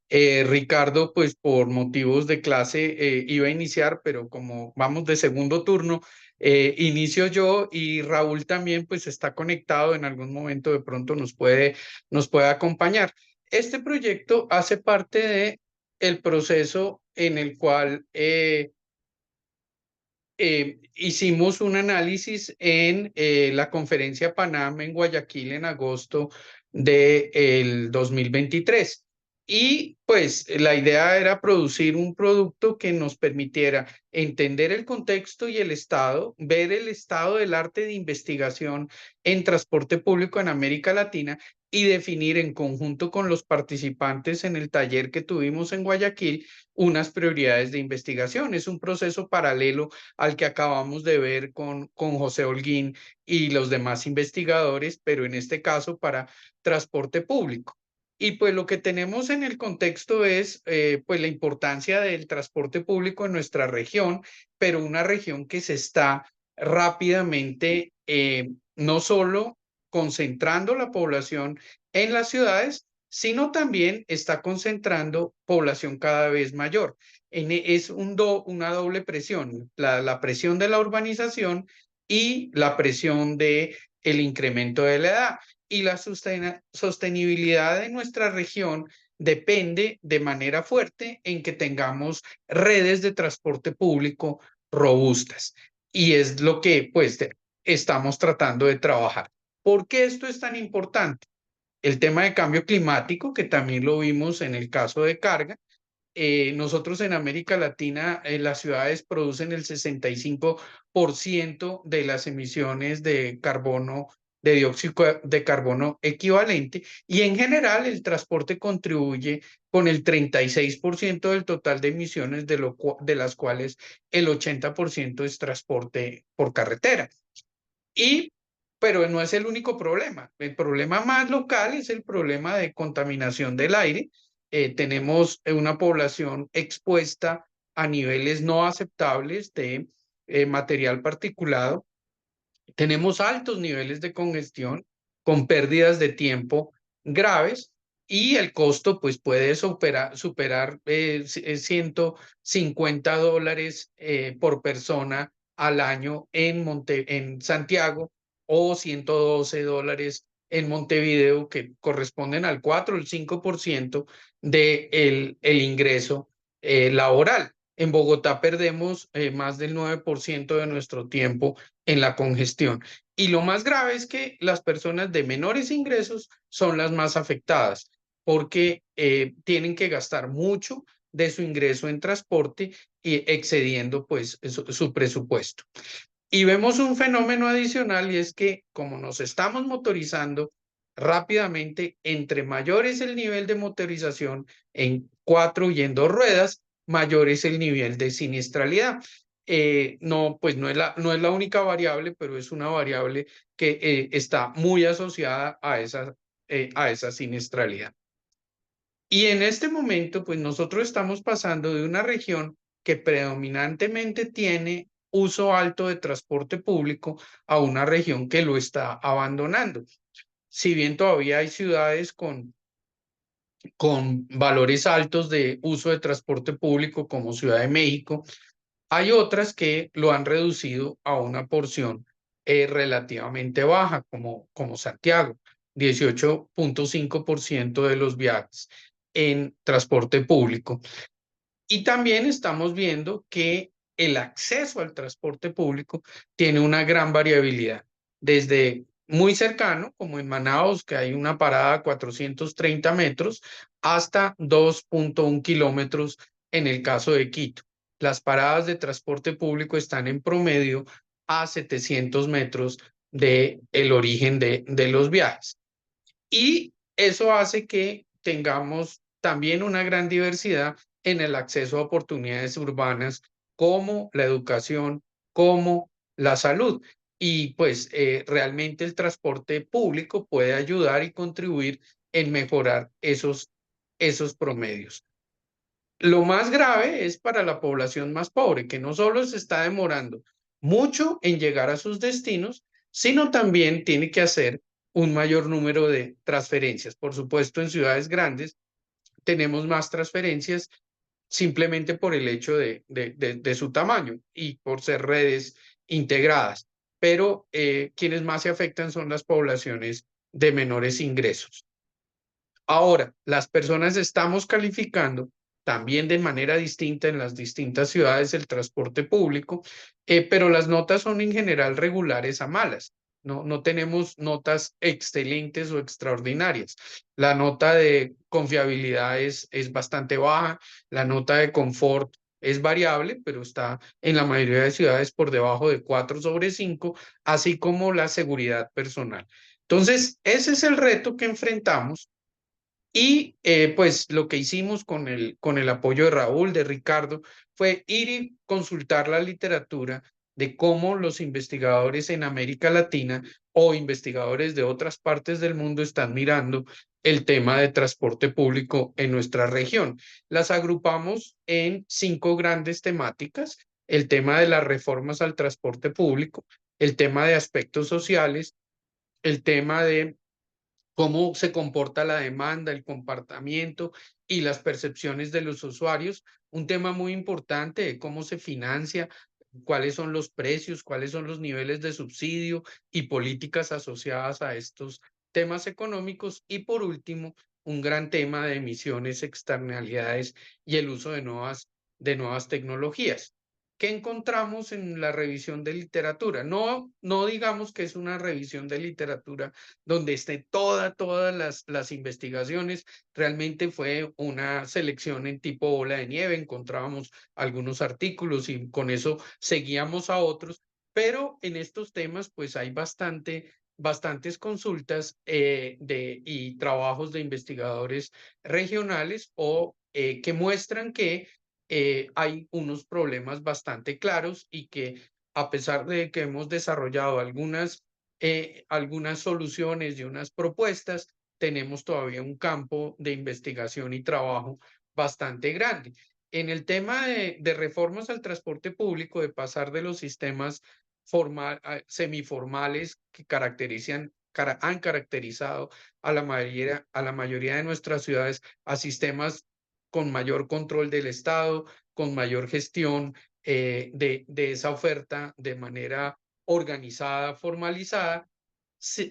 Ricardo, pues por motivos de clase iba a iniciar, pero como vamos de segundo turno, inicio yo y Raúl también pues está conectado en algún momento, de pronto nos puede acompañar. Este proyecto hace parte de el proceso en el cual hicimos un análisis en la conferencia PANAM en Guayaquil en agosto del 2023. Y pues la idea era producir un producto que nos permitiera entender el contexto y el estado, ver el estado del arte de investigación en transporte público en América Latina y definir en conjunto con los participantes en el taller que tuvimos en Guayaquil unas prioridades de investigación. Es un proceso paralelo al que acabamos de ver con José Holguín y los demás investigadores, pero en este caso para transporte público. Y pues lo que tenemos en el contexto es pues la importancia del transporte público en nuestra región, pero una región que se está rápidamente no solo concentrando la población en las ciudades, sino también está concentrando población cada vez mayor. Es una doble presión, la presión de la urbanización y la presión de el incremento de la edad. Y la sostenibilidad de nuestra región depende de manera fuerte en que tengamos redes de transporte público robustas. Y es lo que pues estamos tratando de trabajar. ¿Por qué esto es tan importante? El tema de cambio climático, que también lo vimos en el caso de carga. Nosotros en América Latina, las ciudades producen el 65% de las emisiones de carbono, de dióxido de carbono equivalente, y en general el transporte contribuye con el 36% del total de emisiones, de las cuales el 80% es transporte por carretera. Pero no es el único problema. El problema más local es el problema de contaminación del aire. Tenemos una población expuesta a niveles no aceptables de material particulado. Tenemos altos niveles de congestión con pérdidas de tiempo graves, y el costo pues puede superar $150 por persona al año en Santiago, o $112 en Montevideo, que corresponden al 4 o el 5% del el ingreso laboral. En Bogotá perdemos más del 9% de nuestro tiempo en la congestión. Y lo más grave es que las personas de menores ingresos son las más afectadas, porque tienen que gastar mucho de su ingreso en transporte y excediendo pues su presupuesto. Y vemos un fenómeno adicional, y es que como nos estamos motorizando rápidamente, entre mayor es el nivel de motorización en 4 y en 2 ruedas, mayor es el nivel de siniestralidad. No, pues no es la única variable, pero es una variable que está muy asociada a esa siniestralidad. Y en este momento, pues nosotros estamos pasando de una región que predominantemente tiene uso alto de transporte público a una región que lo está abandonando. Si bien todavía hay ciudades con valores altos de uso de transporte público, como Ciudad de México, hay otras que lo han reducido a una porción relativamente baja, como Santiago, 18.5% de los viajes en transporte público. Y también estamos viendo que el acceso al transporte público tiene una gran variabilidad, desde muy cercano, como en Manaos, que hay una parada a 430 metros, hasta 2.1 kilómetros en el caso de Quito. Las paradas de transporte público están en promedio a 700 metros del origen de los viajes. Y eso hace que tengamos también una gran diversidad en el acceso a oportunidades urbanas, como la educación, como la salud. Y pues realmente el transporte público puede ayudar y contribuir en mejorar esos promedios. Lo más grave es para la población más pobre, que no solo se está demorando mucho en llegar a sus destinos, sino también tiene que hacer un mayor número de transferencias. Por supuesto, en ciudades grandes tenemos más transferencias simplemente por el hecho de su tamaño y por ser redes integradas. Pero quienes más se afectan son las poblaciones de menores ingresos. Ahora, las personas estamos calificando también de manera distinta en las distintas ciudades el transporte público, pero las notas son en general regulares a malas. no tenemos notas excelentes o extraordinarias. La nota de confiabilidad es bastante baja, la nota de confort es variable, pero está en la mayoría de ciudades por debajo de 4/5, así como la seguridad personal. Entonces, ese es el reto que enfrentamos. Y pues lo que hicimos con el apoyo de Raúl, de Ricardo, fue ir y consultar la literatura de cómo los investigadores en América Latina o investigadores de otras partes del mundo están mirando el tema de transporte público en nuestra región. Las agrupamos en 5 grandes temáticas: el tema de las reformas al transporte público, el tema de aspectos sociales, el tema de cómo se comporta la demanda, el comportamiento y las percepciones de los usuarios. Un tema muy importante de cómo se financia, cuáles son los precios, cuáles son los niveles de subsidio y políticas asociadas a estos temas económicos. Y por último, un gran tema de emisiones, externalidades y el uso de nuevas tecnologías. ¿Qué encontramos en la revisión de literatura? No digamos que es una revisión de literatura donde esté todas las investigaciones. Realmente fue una selección en tipo bola de nieve. Encontrábamos algunos artículos y con eso seguíamos a otros, pero en estos temas pues hay bastantes consultas y trabajos de investigadores regionales o que muestran que hay unos problemas bastante claros y que, a pesar de que hemos desarrollado algunas soluciones y unas propuestas, tenemos todavía un campo de investigación y trabajo bastante grande. En el tema de reformas al transporte público, de pasar de los sistemas semiformales que han caracterizado a la mayoría de nuestras ciudades, a sistemas con mayor control del Estado, con mayor gestión de esa oferta de manera organizada, formalizada.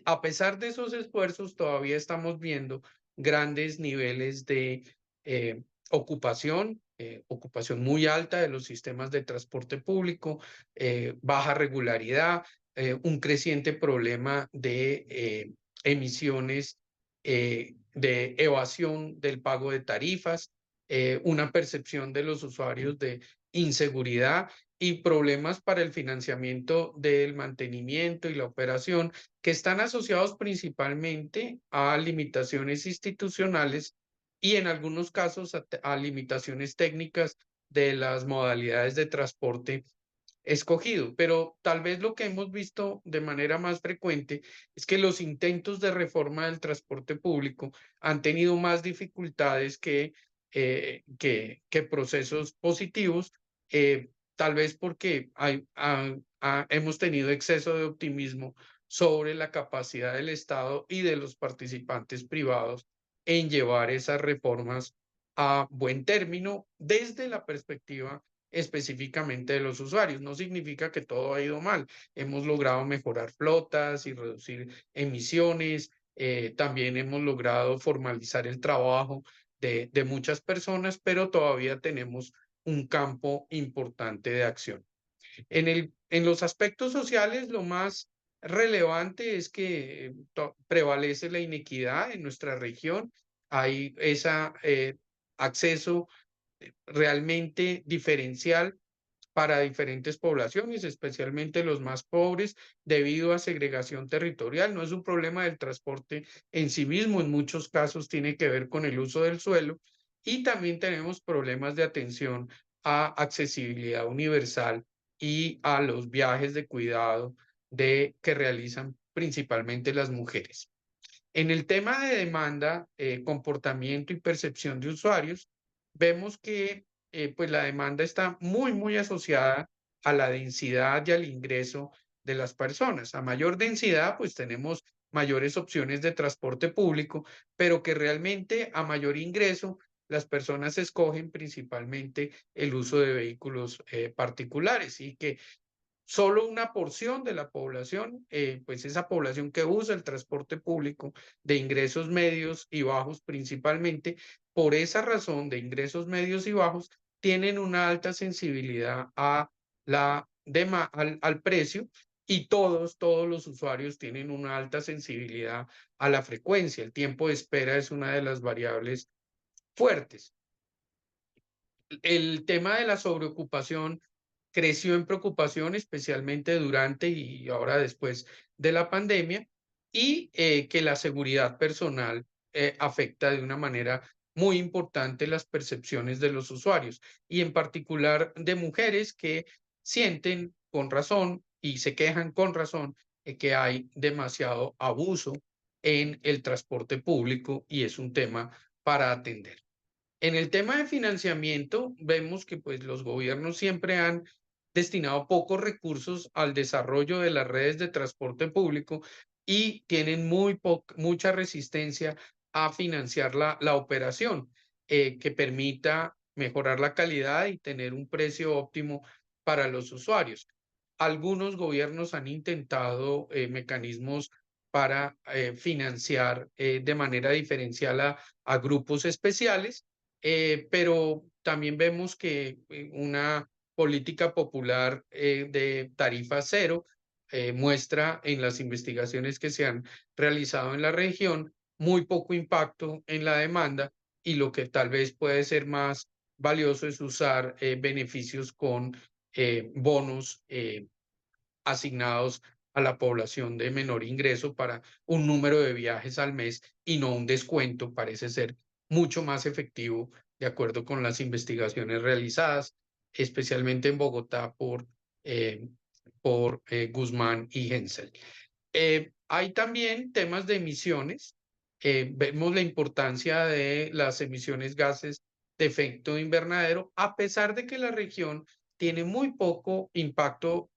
A pesar de esos esfuerzos, todavía estamos viendo grandes niveles de ocupación muy alta de los sistemas de transporte público, baja regularidad, un creciente problema de emisiones, de evasión del pago de tarifas, una percepción de los usuarios de inseguridad y problemas para el financiamiento del mantenimiento y la operación, que están asociados principalmente a limitaciones institucionales y en algunos casos a limitaciones técnicas de las modalidades de transporte escogido. Pero tal vez lo que hemos visto de manera más frecuente es que los intentos de reforma del transporte público han tenido más dificultades que procesos positivos, tal vez porque hemos tenido exceso de optimismo sobre la capacidad del Estado y de los participantes privados en llevar esas reformas a buen término desde la perspectiva específicamente de los usuarios. No significa que todo ha ido mal. Hemos logrado mejorar flotas y reducir emisiones. También hemos logrado formalizar el trabajo de muchas personas, pero todavía tenemos un campo importante de acción. En los aspectos sociales, lo más relevante es que prevalece la inequidad en nuestra región. Hay ese acceso realmente diferencial para diferentes poblaciones, especialmente los más pobres, debido a segregación territorial. No es un problema del transporte en sí mismo, en muchos casos tiene que ver con el uso del suelo, y también tenemos problemas de atención a accesibilidad universal y a los viajes de cuidado que realizan principalmente las mujeres. En el tema de demanda, comportamiento y percepción de usuarios, vemos que pues la demanda está muy asociada a la densidad y al ingreso de las personas. A mayor densidad, pues tenemos mayores opciones de transporte público, pero que realmente a mayor ingreso, las personas escogen principalmente el uso de vehículos particulares, y que solo una porción de la población, pues esa población que usa el transporte público de ingresos medios y bajos principalmente, por esa razón de ingresos medios y bajos, tienen una alta sensibilidad al precio y todos los usuarios tienen una alta sensibilidad a la frecuencia. El tiempo de espera es una de las variables fuertes. El tema de la sobreocupación creció en preocupación, especialmente durante y ahora después de la pandemia, y que la seguridad personal afecta de una manera muy importante las percepciones de los usuarios, y en particular de mujeres que sienten con razón y se quejan con razón que hay demasiado abuso en el transporte público y es un tema para atender. En el tema de financiamiento, vemos que pues, los gobiernos siempre han destinado pocos recursos al desarrollo de las redes de transporte público y tienen mucha resistencia a financiar la operación que permita mejorar la calidad y tener un precio óptimo para los usuarios. Algunos gobiernos han intentado mecanismos para financiar de manera diferencial a grupos especiales, pero también vemos que una política popular de tarifa cero muestra en las investigaciones que se han realizado en la región muy poco impacto en la demanda, y lo que tal vez puede ser más valioso es usar beneficios con bonos asignados a la población de menor ingreso para un número de viajes al mes y no un descuento. Parece ser mucho más efectivo de acuerdo con las investigaciones realizadas, especialmente en Bogotá por Guzmán y Hensel. Hay también temas de emisiones. Vemos la importancia de las emisiones gases de efecto invernadero, a pesar de que la región tiene muy poco impacto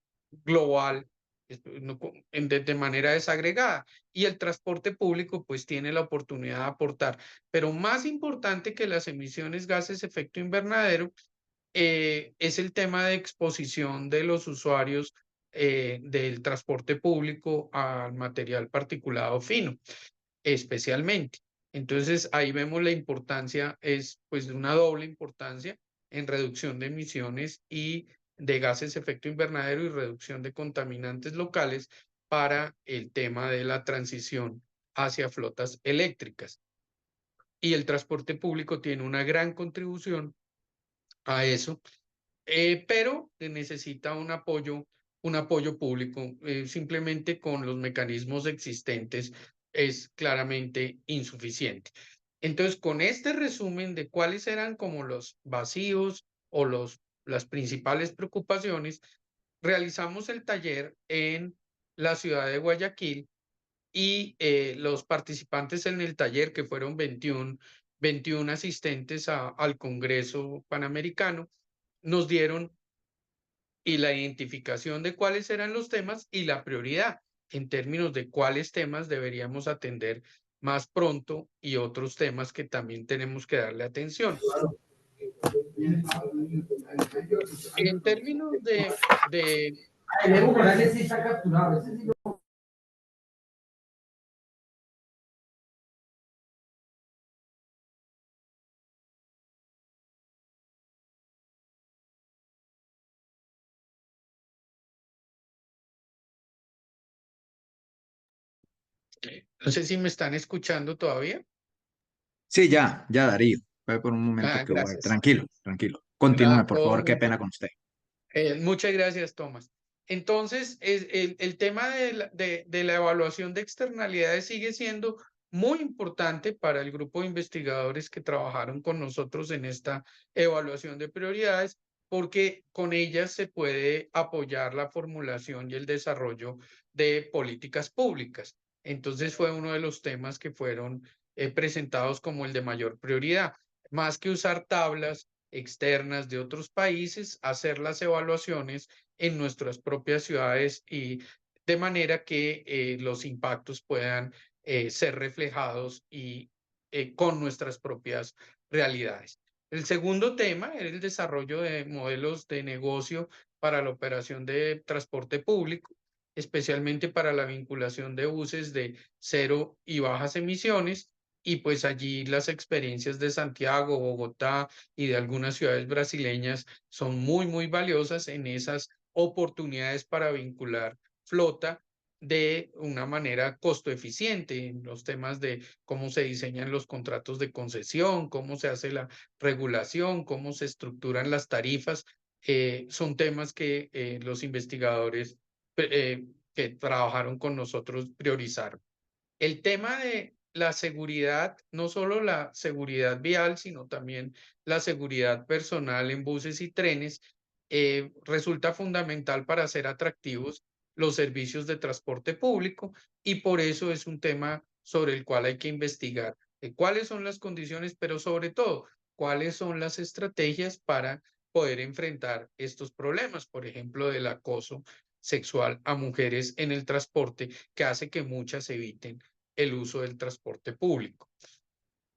global de manera desagregada, y el transporte público pues tiene la oportunidad de aportar. Pero más importante que las emisiones gases de efecto invernadero es el tema de exposición de los usuarios del transporte público al material particulado fino, especialmente. Entonces, ahí vemos la importancia, es pues una doble importancia en reducción de emisiones y de gases de efecto invernadero y reducción de contaminantes locales para el tema de la transición hacia flotas eléctricas. Y el transporte público tiene una gran contribución a eso, pero necesita un apoyo público. Simplemente con los mecanismos existentes es claramente insuficiente. Entonces, con este resumen de cuáles eran como los vacíos o las principales preocupaciones, realizamos el taller en la ciudad de Guayaquil, y los participantes en el taller, que fueron 21 asistentes al Congreso Panamericano, nos dieron y la identificación de cuáles eran los temas y la prioridad en términos de cuáles temas deberíamos atender más pronto y otros temas que también tenemos que darle atención. En términos de Evo Morales sí está capturado. Ese sí no sé si me están escuchando todavía. Sí, ya, Darío. Fue por un momento que voy. Gracias. Tranquilo, tranquilo. Continúe, por Todo favor. Qué muy pena bien. con usted. Muchas gracias, Tomás. Entonces, el tema de la evaluación de externalidades sigue siendo muy importante para el grupo de investigadores que trabajaron con nosotros en esta evaluación de prioridades, porque con ellas se puede apoyar la formulación y el desarrollo de políticas públicas. Entonces, fue uno de los temas que fueron presentados como el de mayor prioridad. Más que usar tablas externas de otros países, hacer las evaluaciones en nuestras propias ciudades, y de manera que los impactos puedan ser reflejados y con nuestras propias realidades. El segundo tema era el desarrollo de modelos de negocio para la operación de transporte público, especialmente para la vinculación de buses de cero y bajas emisiones, y pues allí las experiencias de Santiago, Bogotá y de algunas ciudades brasileñas son muy valiosas en esas oportunidades para vincular flota de una manera costo eficiente en los temas de cómo se diseñan los contratos de concesión, cómo se hace la regulación, cómo se estructuran las tarifas. Son temas que los investigadores que trabajaron con nosotros priorizaron. El tema de la seguridad, no solo la seguridad vial, sino también la seguridad personal en buses y trenes, resulta fundamental para hacer atractivos los servicios de transporte público y por eso es un tema sobre el cual hay que investigar cuáles son las condiciones, pero sobre todo, cuáles son las estrategias para poder enfrentar estos problemas, por ejemplo, del acoso sexual a mujeres en el transporte, que hace que muchas eviten el uso del transporte público.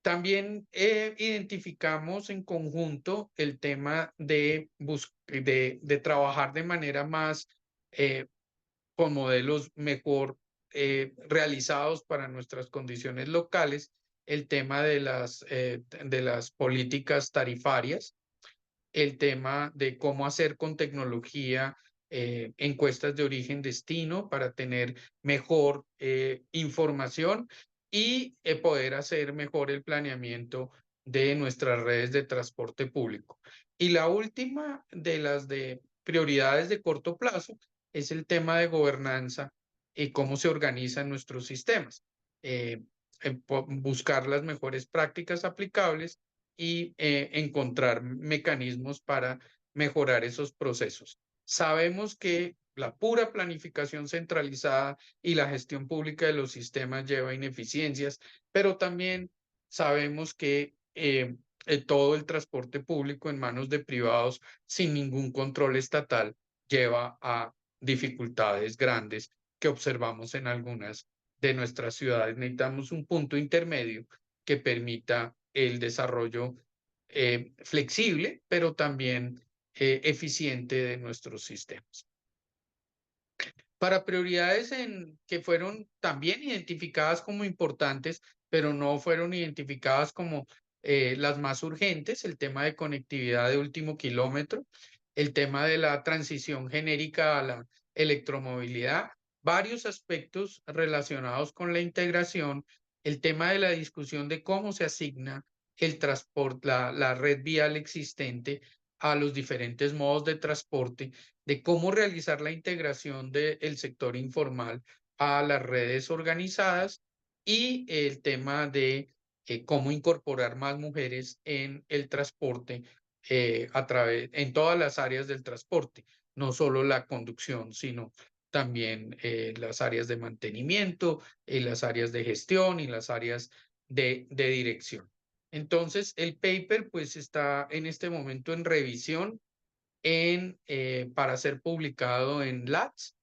También identificamos en conjunto el tema de trabajar de manera más con modelos mejor realizados para nuestras condiciones locales, el tema de las políticas tarifarias, el tema de cómo hacer con tecnología encuestas de origen-destino para tener mejor información y poder hacer mejor el planeamiento de nuestras redes de transporte público. Y la última de las de prioridades de corto plazo es el tema de gobernanza y cómo se organizan nuestros sistemas. Buscar las mejores prácticas aplicables y encontrar mecanismos para mejorar esos procesos. Sabemos que la pura planificación centralizada y la gestión pública de los sistemas lleva ineficiencias, pero también sabemos que todo el transporte público en manos de privados sin ningún control estatal lleva a dificultades grandes que observamos en algunas de nuestras ciudades. Necesitamos un punto intermedio que permita el desarrollo flexible, pero también eficiente de nuestros sistemas. Para prioridades que fueron también identificadas como importantes, pero no fueron identificadas como las más urgentes, el tema de conectividad de último kilómetro, el tema de la transición genérica a la electromovilidad, varios aspectos relacionados con la integración, el tema de la discusión de cómo se asigna el transporte, la red vial existente a los diferentes modos de transporte, de cómo realizar la integración del sector informal a las redes organizadas y el tema de cómo incorporar más mujeres en el transporte en todas las áreas del transporte, no solo la conducción, sino también las áreas de mantenimiento, las áreas de gestión y las áreas de dirección. Entonces, el paper pues está en este momento en revisión para ser publicado en LATS,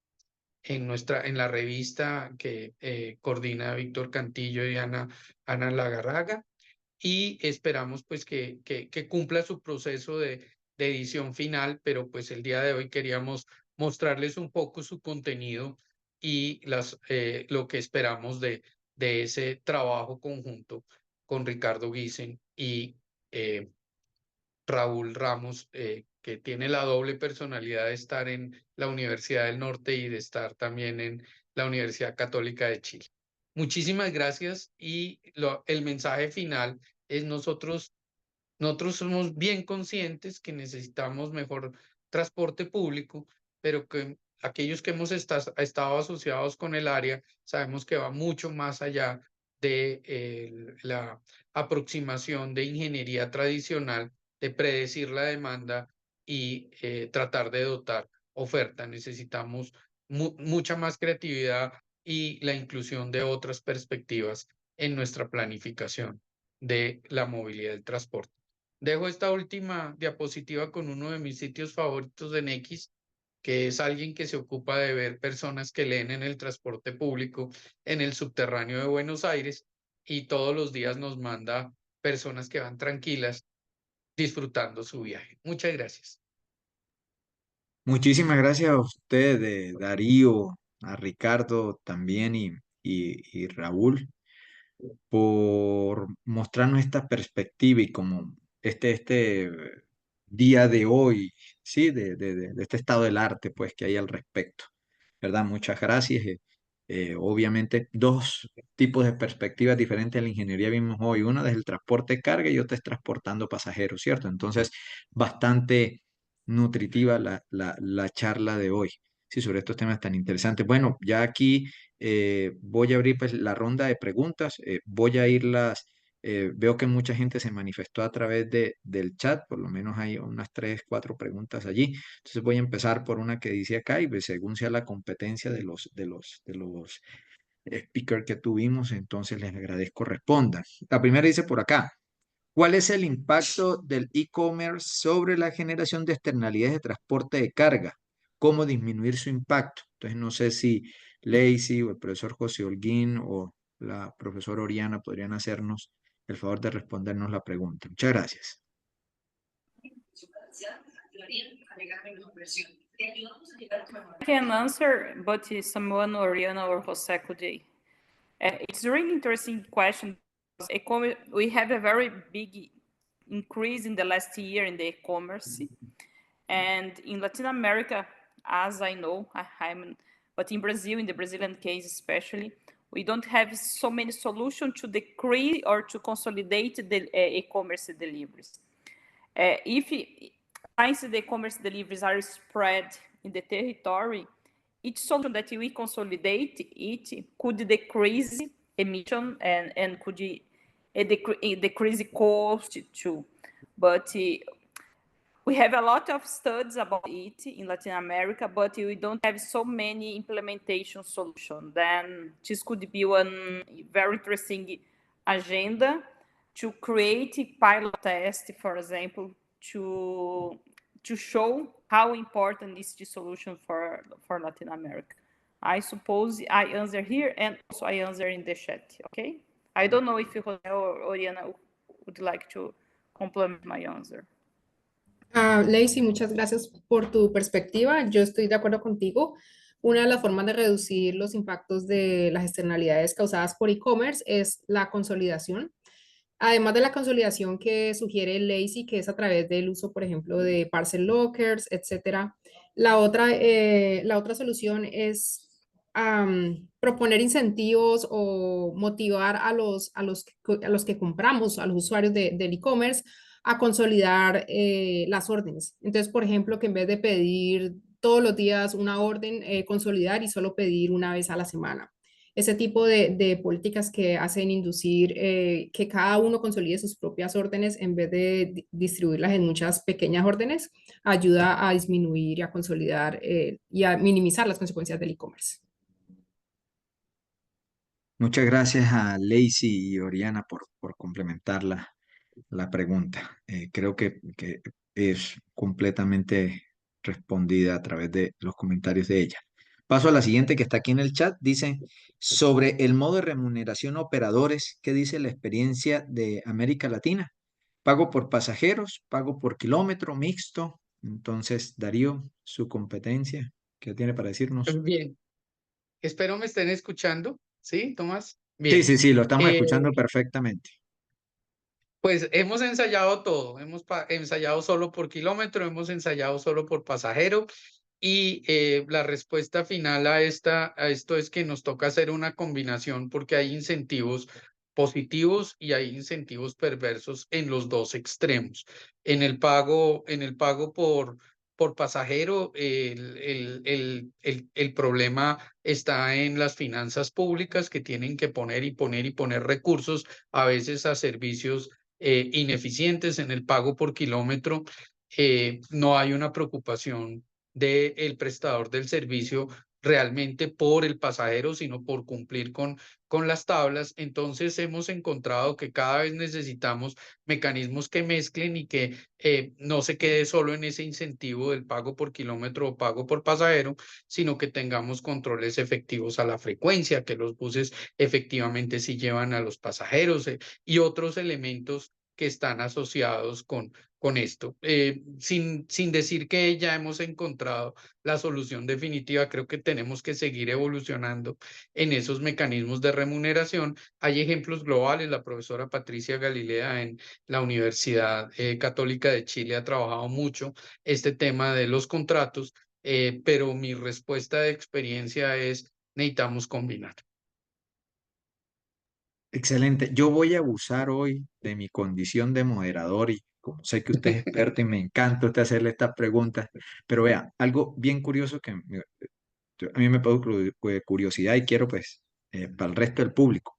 en la revista que coordina Víctor Cantillo y Ana Lagarraga, y esperamos pues que cumpla su proceso de edición final, pero pues el día de hoy queríamos mostrarles un poco su contenido y lo que esperamos de ese trabajo conjunto con Ricardo Giesen y Raúl Ramos, que tiene la doble personalidad de estar en la Universidad del Norte y de estar también en la Universidad Católica de Chile. Muchísimas gracias y el mensaje final es nosotros somos bien conscientes que necesitamos mejor transporte público, pero que aquellos que hemos estado asociados con el área sabemos que va mucho más allá de la aproximación de ingeniería tradicional, de predecir la demanda y tratar de dotar oferta. Necesitamos mucha más creatividad y la inclusión de otras perspectivas en nuestra planificación de la movilidad del transporte. Dejo esta última diapositiva con uno de mis sitios favoritos de Nequi, que es alguien que se ocupa de ver personas que leen en el transporte público en el subterráneo de Buenos Aires y todos los días nos manda personas que van tranquilas disfrutando su viaje. Muchas gracias. Muchísimas gracias a ustedes, Darío, a Ricardo también y Raúl, por mostrarnos esta perspectiva y como este día de hoy, ¿sí? De este estado del arte, pues, que hay al respecto. ¿verdad? Muchas gracias. Obviamente, dos tipos de perspectivas diferentes a la ingeniería vimos hoy. Una desde el transporte de carga y otra es transportando pasajeros, ¿cierto? Entonces, bastante nutritiva la charla de hoy, sí, sobre estos temas tan interesantes. Bueno, ya aquí voy a abrir pues, la ronda de preguntas. Voy a irlas. Veo que mucha gente se manifestó a través del chat, por lo menos hay unas 3, 4 preguntas allí. Entonces voy a empezar por una que dice acá y pues, según sea la competencia de los speakers que tuvimos, entonces les agradezco respondan. La primera dice por acá, ¿cuál es el impacto del e-commerce sobre la generación de externalidades de transporte de carga? ¿Cómo disminuir su impacto? Entonces no sé si Lacey o el profesor José Holguín o la profesora Oriana podrían hacernos el favor de respondernos la pregunta. Muchas gracias. I can answer, but someone, Oriana or Jose could. It's a really interesting question. We have a very big increase in the last year in the e-commerce. And in Latin America, as I know, but in Brazil, in the Brazilian case especially, we don't have so many solutions to decrease or to consolidate the e-commerce deliveries. Since the e-commerce deliveries are spread in the territory, each solution that we consolidate it could decrease emission and could decrease cost too. But we have a lot of studies about it in Latin America, but we don't have so many implementation solutions. Then this could be one very interesting agenda to create pilot test, for example, to show how important is the solution for Latin America. I suppose I answer here and also I answer in the chat, okay? I don't know if Jose or Oriana would like to complement my answer. Lacey, muchas gracias por tu perspectiva. Yo estoy de acuerdo contigo. Una de las formas de reducir los impactos de las externalidades causadas por e-commerce es la consolidación. Además de la consolidación que sugiere Lacey, que es a través del uso, por ejemplo, de parcel lockers, etcétera. La otra solución es proponer incentivos o motivar a los que compramos, a los usuarios del e-commerce, a consolidar las órdenes. Entonces, por ejemplo, que en vez de pedir todos los días una orden, consolidar y solo pedir una vez a la semana. Ese tipo de políticas que hacen inducir que cada uno consolide sus propias órdenes en vez de distribuirlas en muchas pequeñas órdenes, ayuda a disminuir y a consolidar y a minimizar las consecuencias del e-commerce. Muchas gracias a Lacey y Oriana por complementar la pregunta. Creo que es completamente respondida a través de los comentarios de ella. Paso a la siguiente que está aquí en el chat. Dice, sobre el modo de remuneración a operadores, ¿qué dice la experiencia de América Latina? ¿Pago por pasajeros? ¿Pago por kilómetro? ¿Mixto? Entonces, Darío, su competencia, ¿qué tiene para decirnos? Bien, espero me estén escuchando. ¿Sí, Tomás? Sí, Bien. sí, lo estamos escuchando perfectamente. Pues hemos ensayado todo, hemos ensayado solo por kilómetro, hemos ensayado solo por pasajero y la respuesta final a esto es que nos toca hacer una combinación porque hay incentivos positivos y hay incentivos perversos en los dos extremos. En el pago por pasajero, el problema está en las finanzas públicas que tienen que poner y poner y poner recursos a veces a servicios ineficientes. En el pago por kilómetro. No hay una preocupación del prestador del servicio realmente por el pasajero, sino por cumplir con las tablas. Entonces hemos encontrado que cada vez necesitamos mecanismos que mezclen y que no se quede solo en ese incentivo del pago por kilómetro o pago por pasajero, sino que tengamos controles efectivos a la frecuencia, que los buses efectivamente sí llevan a los pasajeros y otros elementos que están asociados con esto. Sin decir que ya hemos encontrado la solución definitiva, creo que tenemos que seguir evolucionando en esos mecanismos de remuneración. Hay ejemplos globales. La profesora Patricia Galilea en la Universidad Católica de Chile ha trabajado mucho este tema de los contratos pero mi respuesta de experiencia es necesitamos combinar. Excelente. Yo voy a abusar hoy de mi condición de moderador y como sé que usted es experto y me encanta usted hacerle estas preguntas, pero vea, algo bien curioso que a mí me produce curiosidad y quiero pues para el resto del público.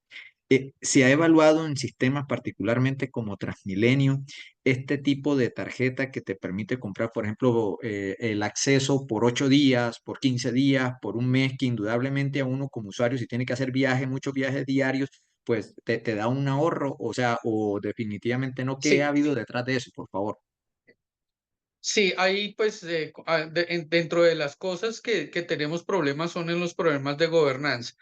Se ha evaluado en sistemas particularmente como Transmilenio este tipo de tarjeta que te permite comprar, por ejemplo, el acceso por 8 días, por 15 días, por un mes, que indudablemente a uno como usuario, si tiene que hacer viajes, muchos viajes diarios, pues te da un ahorro, o sea, o definitivamente no. ¿Qué ha Sí, habido detrás de eso, por favor? sí, ahí pues dentro de las cosas que tenemos problemas son en los problemas de gobernanza.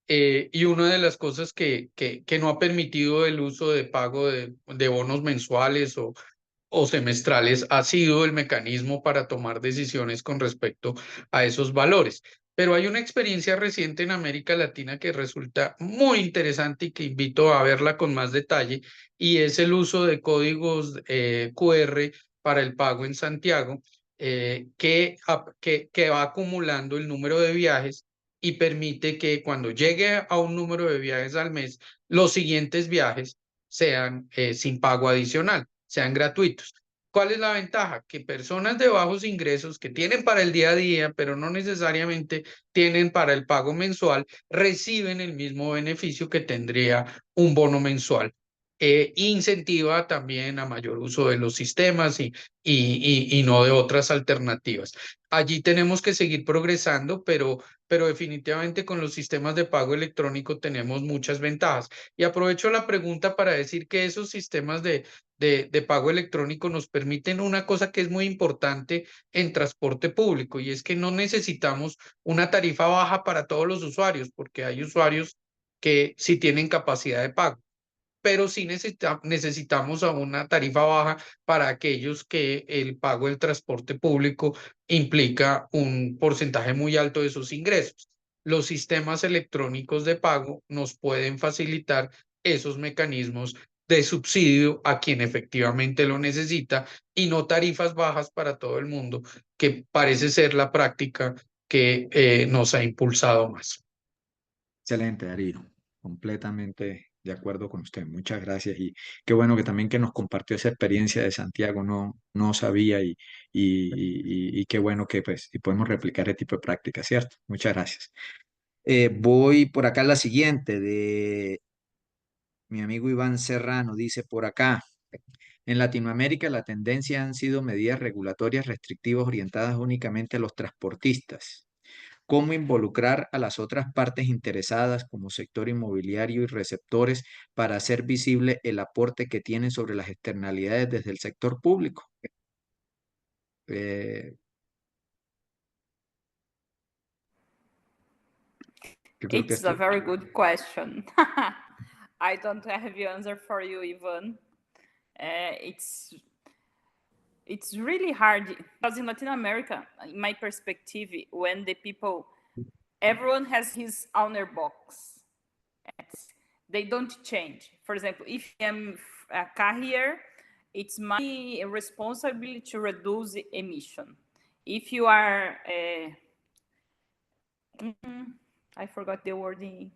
Y una de las cosas que no ha permitido el uso de pago de bonos mensuales o semestrales ha sido el mecanismo para tomar decisiones con respecto a esos valores. Pero hay una experiencia reciente en América Latina que resulta muy interesante y que invito a verla con más detalle, y es el uso de códigos QR para el pago en Santiago, que va acumulando el número de viajes y permite que cuando llegue a un número de viajes al mes, los siguientes viajes sean sin pago adicional, sean gratuitos. ¿Cuál es la ventaja? Que personas de bajos ingresos que tienen para el día a día, pero no necesariamente tienen para el pago mensual, reciben el mismo beneficio que tendría un bono mensual. Incentiva también a mayor uso de los sistemas y no de otras alternativas. Allí tenemos que seguir progresando, pero definitivamente con los sistemas de pago electrónico tenemos muchas ventajas. Y aprovecho la pregunta para decir que esos sistemas de pago electrónico nos permiten una cosa que es muy importante en transporte público, y es que no necesitamos una tarifa baja para todos los usuarios, porque hay usuarios que sí tienen capacidad de pago, pero sí necesitamos a una tarifa baja para aquellos que el pago del transporte público implica un porcentaje muy alto de sus ingresos. Los sistemas electrónicos de pago nos pueden facilitar esos mecanismos de subsidio a quien efectivamente lo necesita, y no tarifas bajas para todo el mundo, que parece ser la práctica que nos ha impulsado más. Excelente, Darío. Completamente de acuerdo con usted. Muchas gracias. Y qué bueno que también que nos compartió esa experiencia de Santiago. No sabía y qué bueno que pues y podemos replicar este tipo de prácticas, ¿cierto? Muchas gracias. Voy por acá a la siguiente de mi amigo Iván Serrano. Dice por acá. En Latinoamérica la tendencia han sido medidas regulatorias restrictivas orientadas únicamente a los transportistas. ¿Cómo involucrar a las otras partes interesadas como sector inmobiliario y receptores para hacer visible el aporte que tienen sobre las externalidades desde el sector público? Eh, yo creo que It's a esto, very good question. I don't have the answer for you, Ivan. It's really hard because in Latin America, in my perspective, when the people, everyone has his owner box. They don't change. For example, if I'm a carrier, it's my responsibility to reduce emission. If you are, I forgot the word in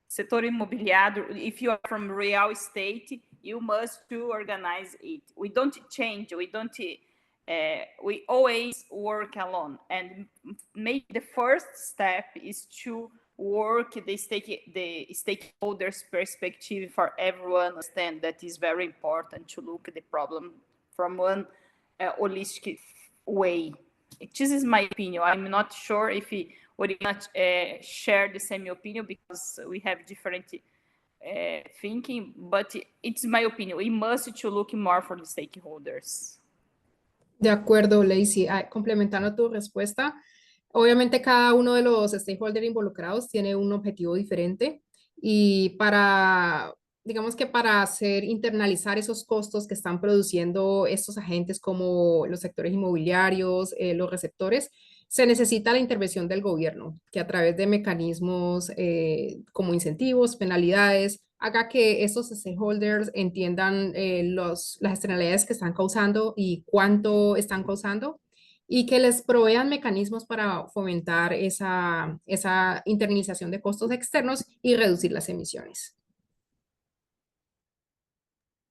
setor imobiliário, if you are from real estate, you must to organize it. We don't change, we always work alone. And maybe the first step is to work the stakeholders' perspective for everyone understand that is very important to look at the problem from one holistic way. This is my opinion. I'm not sure if we would not share the same opinion because we have different thinking, but it's my opinion. We must to look more for the stakeholders. De acuerdo, Lacey. Complementando tu respuesta, obviamente cada uno de los stakeholders involucrados tiene un objetivo diferente y digamos que para hacer internalizar esos costos que están produciendo estos agentes como los sectores inmobiliarios, los receptores, se necesita la intervención del gobierno, que a través de mecanismos como incentivos, penalidades, haga que estos stakeholders entiendan las externalidades que están causando y cuánto están causando y que les provean mecanismos para fomentar esa internalización de costos externos y reducir las emisiones.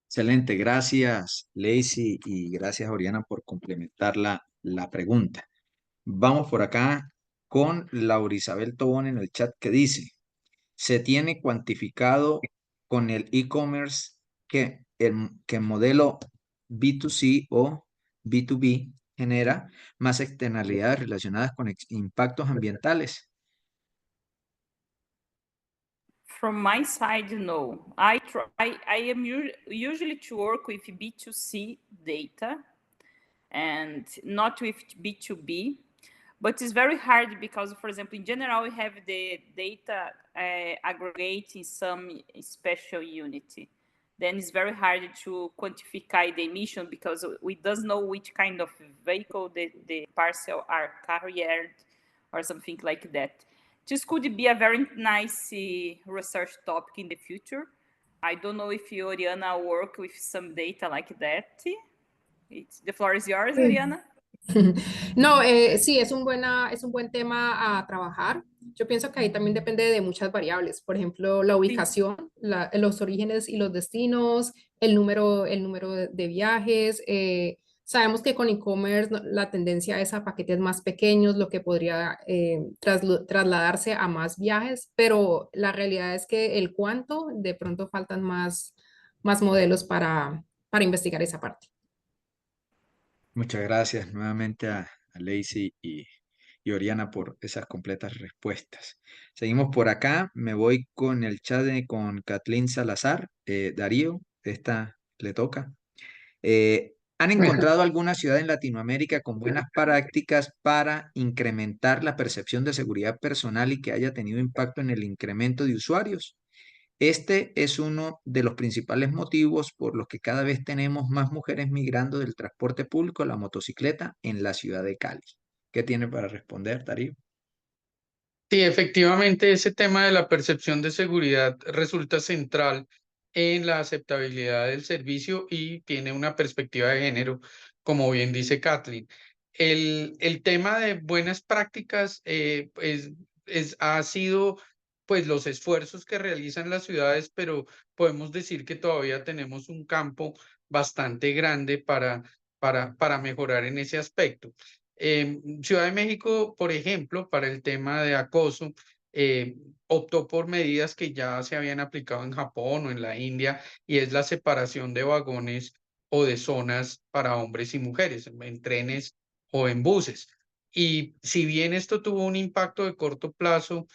Excelente, gracias Lacey y gracias Oriana por complementar la pregunta. Vamos por acá con Laura Isabel Tobón en el chat que dice, ¿se tiene cuantificado con el e-commerce que el modelo B2C o B2B genera más externalidades relacionadas con impactos ambientales? From my side, no. I am usually to work with B2C data and not with B2B. But it's very hard because, for example, in general, we have the data aggregate in some special unit. Then it's very hard to quantify the emission because we don't know which kind of vehicle the parcel are carried or something like that. This could be a very nice research topic in the future. I don't know if you, Oriana, work with some data like that. The floor is yours, Oriana. No, sí, es un buen tema a trabajar. Yo pienso que ahí también depende de muchas variables. Por ejemplo, la ubicación, los orígenes y los destinos, el número de viajes. Sabemos que con e-commerce la tendencia es a paquetes más pequeños, lo que podría trasladarse a más viajes, pero la realidad es que el cuánto, de pronto faltan más modelos para investigar esa parte. Muchas gracias nuevamente a Lacey y Oriana por esas completas respuestas. Seguimos por acá. Me voy con el chat con Kathleen Salazar. Darío, esta le toca. ¿Han encontrado alguna ciudad en Latinoamérica con buenas prácticas para incrementar la percepción de seguridad personal y que haya tenido impacto en el incremento de usuarios? Este es uno de los principales motivos por los que cada vez tenemos más mujeres migrando del transporte público a la motocicleta en la ciudad de Cali. ¿Qué tiene para responder, Darío? Sí, efectivamente, ese tema de la percepción de seguridad resulta central en la aceptabilidad del servicio y tiene una perspectiva de género, como bien dice Kathleen. El tema de buenas prácticas ha sido pues los esfuerzos que realizan las ciudades, pero podemos decir que todavía tenemos un campo bastante grande para mejorar en ese aspecto. Ciudad de México, por ejemplo, para el tema de acoso, optó por medidas que ya se habían aplicado en Japón o en la India, y es la separación de vagones o de zonas para hombres y mujeres, en trenes o en buses. Y si bien esto tuvo un impacto de corto plazo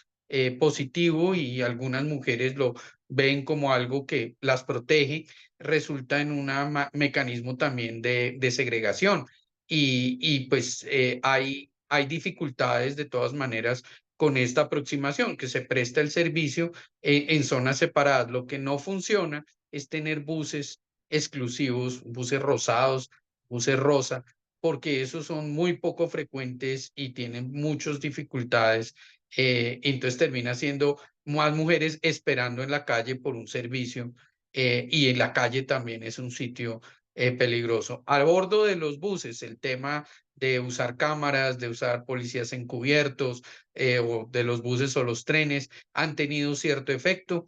positivo y algunas mujeres lo ven como algo que las protege, resulta en un mecanismo también de segregación y pues hay dificultades de todas maneras con esta aproximación, que se presta el servicio en zonas separadas. Lo que no funciona es tener buses exclusivos, buses rosados, buses rosa, porque esos son muy poco frecuentes y tienen muchas dificultades. Entonces termina siendo más mujeres esperando en la calle por un servicio y en la calle también es un sitio peligroso. A bordo de los buses, el tema de usar cámaras, de usar policías encubiertos o de los buses o los trenes han tenido cierto efecto,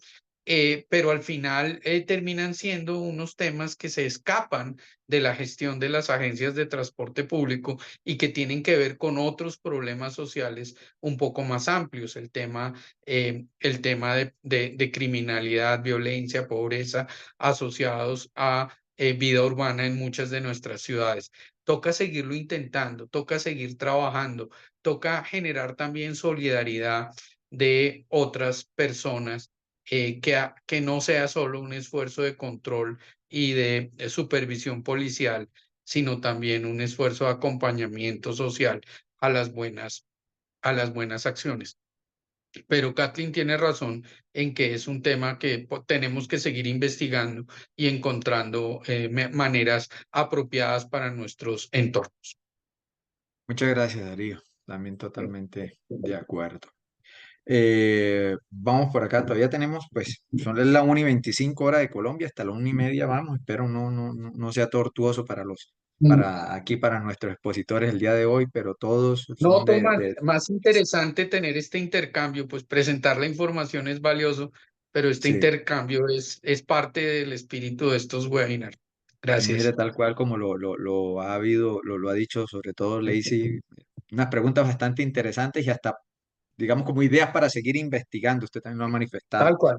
pero al final terminan siendo unos temas que se escapan de la gestión de las agencias de transporte público y que tienen que ver con otros problemas sociales un poco más amplios, el tema de criminalidad, violencia, pobreza asociados a vida urbana en muchas de nuestras ciudades. Toca seguirlo intentando, toca seguir trabajando, toca generar también solidaridad de otras personas, que no sea solo un esfuerzo de control y de supervisión policial, sino también un esfuerzo de acompañamiento social a a las buenas acciones. Pero Kathleen tiene razón en que es un tema que tenemos que seguir investigando y encontrando maneras apropiadas para nuestros entornos. Muchas gracias, Darío. También totalmente de acuerdo. Vamos por acá, todavía tenemos, pues, son las 1:25 hora de Colombia, hasta las 1:30 vamos, espero no sea tortuoso para los aquí para nuestros expositores el día de hoy, pero todos No, son Tomás, más interesante tener este intercambio, pues presentar la información es valioso, pero este sí. intercambio es parte del espíritu de estos webinars. Mire, Gracias. tal cual como lo ha habido, lo ha dicho sobre todo Lacey, unas preguntas bastante interesantes y hasta, digamos, como ideas para seguir investigando. Usted también lo ha manifestado. Tal cual.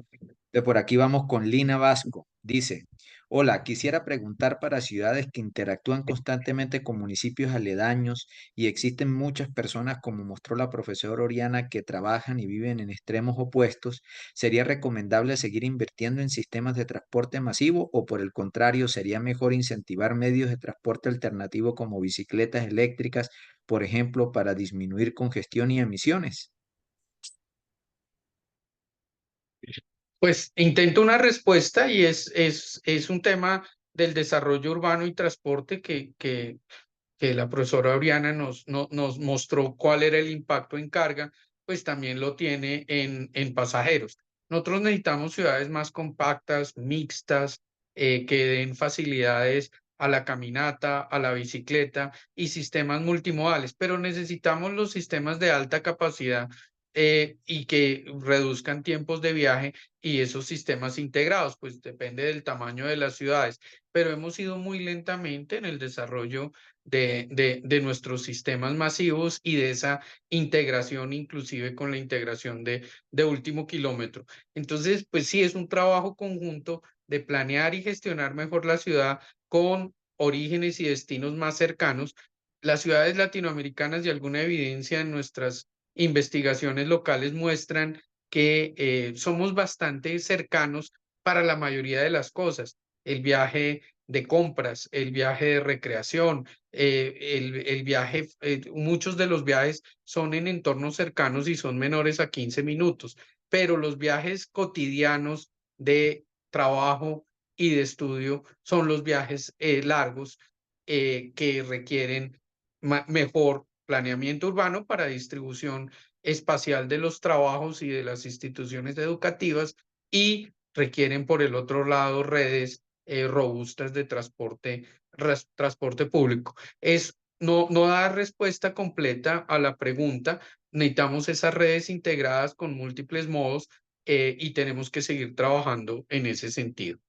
De por aquí vamos con Lina Vasco. Dice, hola, quisiera preguntar para ciudades que interactúan constantemente con municipios aledaños y existen muchas personas, como mostró la profesora Oriana, que trabajan y viven en extremos opuestos. ¿Sería recomendable seguir invirtiendo en sistemas de transporte masivo o por el contrario, sería mejor incentivar medios de transporte alternativo como bicicletas eléctricas, por ejemplo, para disminuir congestión y emisiones? Pues intento una respuesta y es un tema del desarrollo urbano y transporte que la profesora Oriana nos mostró cuál era el impacto en carga, pues también lo tiene en pasajeros. Nosotros necesitamos ciudades más compactas, mixtas, que den facilidades a la caminata, a la bicicleta y sistemas multimodales, pero necesitamos los sistemas de alta capacidad y que reduzcan tiempos de viaje y esos sistemas integrados, pues depende del tamaño de las ciudades, pero hemos ido muy lentamente en el desarrollo de nuestros sistemas masivos y de esa integración, inclusive con la integración de último kilómetro. Entonces, pues sí, es un trabajo conjunto de planear y gestionar mejor la ciudad con orígenes y destinos más cercanos. Las ciudades latinoamericanas y alguna evidencia en nuestras investigaciones locales muestran que somos bastante cercanos para la mayoría de las cosas. El viaje de compras, el viaje de recreación, el viaje, muchos de los viajes son en entornos cercanos y son menores a 15 minutos, pero los viajes cotidianos de trabajo y de estudio son los viajes largos que requieren mejor planeamiento urbano para distribución espacial de los trabajos y de las instituciones educativas y requieren por el otro lado redes robustas de transporte público. No da respuesta completa a la pregunta. Necesitamos esas redes integradas con múltiples modos y tenemos que seguir trabajando en ese sentido.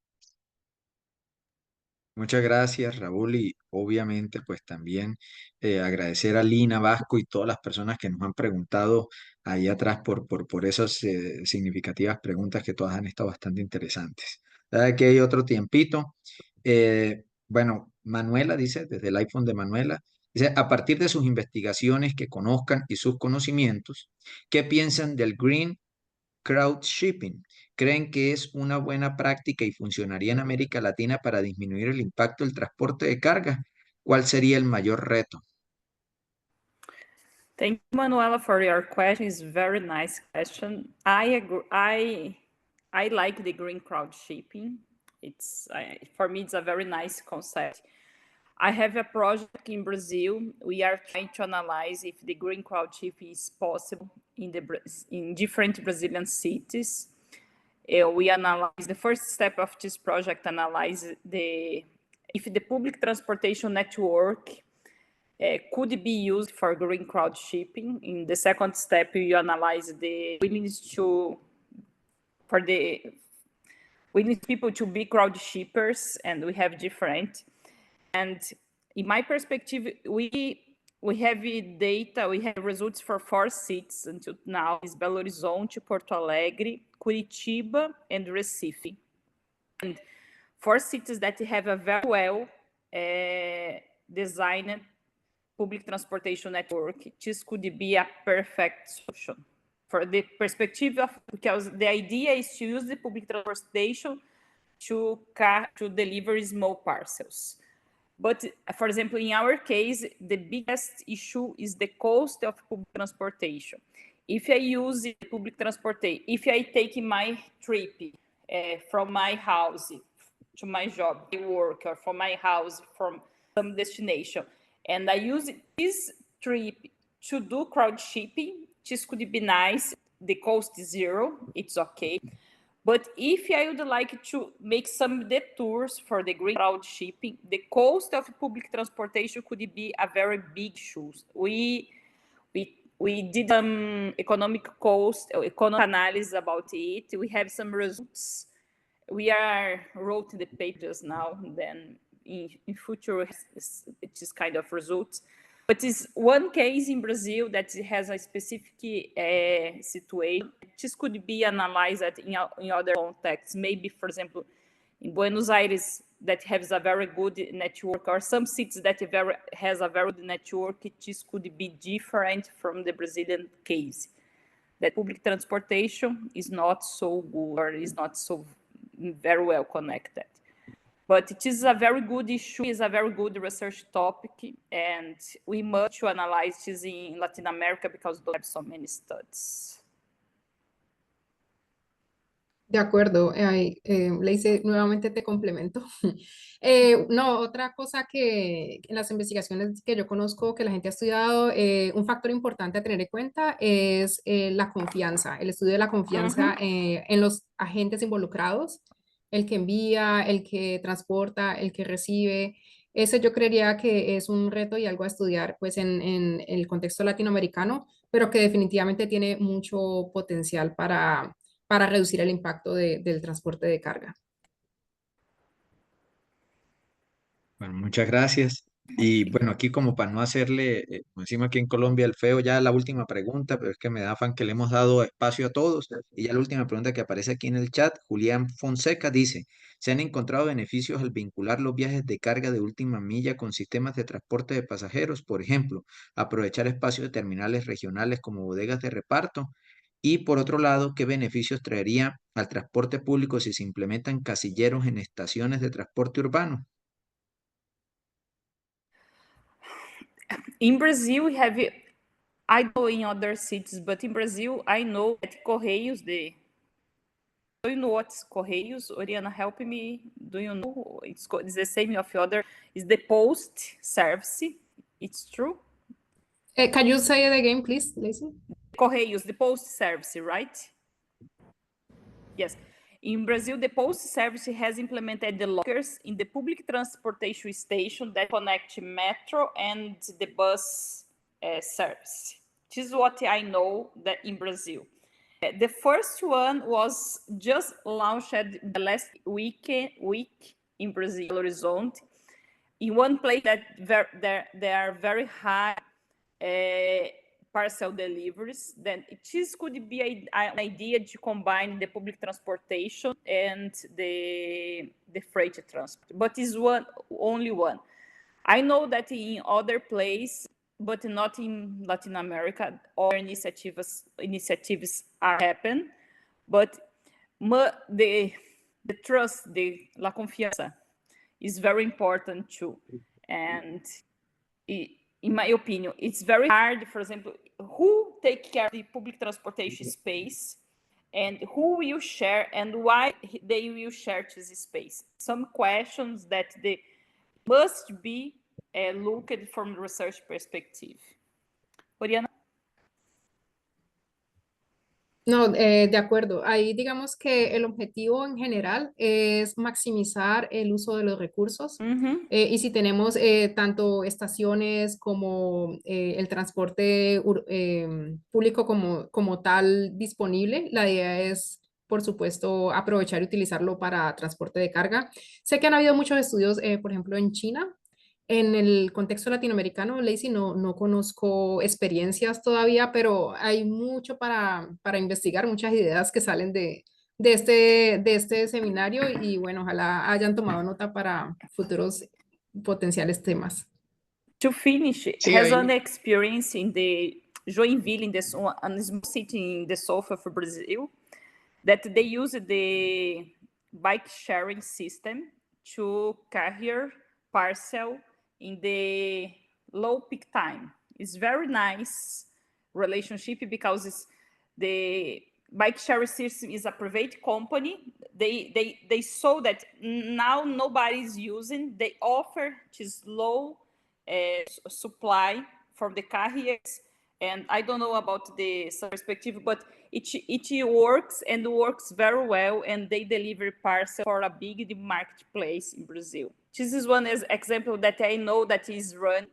Muchas gracias, Raúl, y obviamente pues también agradecer a Lina Vasco y todas las personas que nos han preguntado ahí atrás por esas significativas preguntas que todas han estado bastante interesantes. Que hay otro tiempito. Bueno, Manuela dice, desde el iPhone de Manuela, dice, a partir de sus investigaciones que conozcan y sus conocimientos, ¿qué piensan del Green Crowdshipping? ¿Creen que es una buena práctica y funcionaría en América Latina para disminuir el impacto del transporte de carga? ¿Cuál sería el mayor reto? Thank you, Manuela, for your question. It's a very nice question. I agree. I like the green crowd shipping. For me, it's a very nice concept. I have a project in Brazil. We are trying to analyze if the green crowd shipping is possible in different Brazilian cities. We analyze the first step of this project, analyze if the public transportation network could be used for green crowd shipping. In the second step, we analyze the willingness we need people to be crowd shippers, and we have different. And in my perspective, we have data, we have results for 4 cities until now: is Belo Horizonte, Porto Alegre, Curitiba, and Recife. And 4 cities that have a very well designed public transportation network. This could be a perfect solution for the perspective of, because the idea is to use the public transportation to deliver small parcels. But for example, in our case, the biggest issue is the cost of public transportation. If I use the public transportation, if I take my trip from my house to my job, work, or from my house from some destination, and I use this trip to do crowd shipping, this could be nice. The cost is 0, it's okay. But if I would like to make some detours for the green crowd shipping, the cost of public transportation could be a very big issue. We did some economic analysis about it. We have some results. We are wrote the pages now. Then in future, it is kind of results. But it's one case in Brazil that has a specific situation. This could be analyzed in other contexts. Maybe, for example, in Buenos Aires, that has a very good network, or some cities that has a very good network. This could be different from the Brazilian case. That public transportation is not so good or is not so very well connected. But it is a very good issue, is a very good research topic, and we must analyze this in Latin America because we have so many studies. De acuerdo, Lacey, nuevamente te complemento. No, otra cosa que en las investigaciones que yo conozco, que la gente ha estudiado, un factor importante a tener en cuenta es la confianza, el estudio de la confianza en los agentes involucrados, el que envía, el que transporta, el que recibe. Ese yo creería que es un reto y algo a estudiar pues en el contexto latinoamericano, pero que definitivamente tiene mucho potencial para reducir el impacto del transporte de carga. Bueno, muchas gracias. Y bueno, aquí como para no hacerle, como decimos aquí en Colombia, el feo, ya la última pregunta, pero es que me da afán que le hemos dado espacio a todos. Y ya la última pregunta que aparece aquí en el chat, Julián Fonseca dice, ¿se han encontrado beneficios al vincular los viajes de carga de última milla con sistemas de transporte de pasajeros? Por ejemplo, aprovechar espacios de terminales regionales como bodegas de reparto. Y por otro lado, ¿qué beneficios traería al transporte público si se implementan casilleros en estaciones de transporte urbano? In Brazil, we have, I know in other cities, but in Brazil, I know that Correios, do you know what's Correios? Oriana, help me. Do you know? It's the same of other, it's the post service. It's true? Can you say it again, please, Lacey? Correios, the post service, right? Yes. In Brazil, the post service has implemented the lockers in the public transportation station that connect metro and the bus service. This is what I know that in Brazil. The first one was just launched the last week in Brazil, Belo Horizonte, in one place that there are very high parcel deliveries. Then this could be an idea to combine the public transportation and the freight transport, but it's only one. I know that in other places, but not in Latin America, other initiatives are happen, but the trust, la confianza is very important too. And in my opinion, it's very hard, for example, who take care of the public transportation space and who will share and why they will share this space. Some questions that they must be looked from research perspective. Oriana? No, de acuerdo. Ahí digamos que el objetivo en general es maximizar el uso de los recursos. Y si tenemos tanto estaciones como el transporte público como tal disponible, la idea es, por supuesto, aprovechar y utilizarlo para transporte de carga. Sé que han habido muchos estudios, por ejemplo, en China. En el contexto latinoamericano, Lacey, no conozco experiencias todavía, pero hay mucho para investigar, muchas ideas que salen de este seminario y bueno, ojalá hayan tomado nota para futuros potenciales temas. To finish, has an experience in the Joinville, in a small city in the south of Brazil, that they use the bike sharing system to carry parcel in the low peak time. It's very nice relationship because the bike sharing system is a private company. They saw that now nobody's using. They offer this low supply from the carriers And I don't know about the perspective, but it works and works very well, and they deliver parcel for a big marketplace in Brazil. This is one example that I know that is run.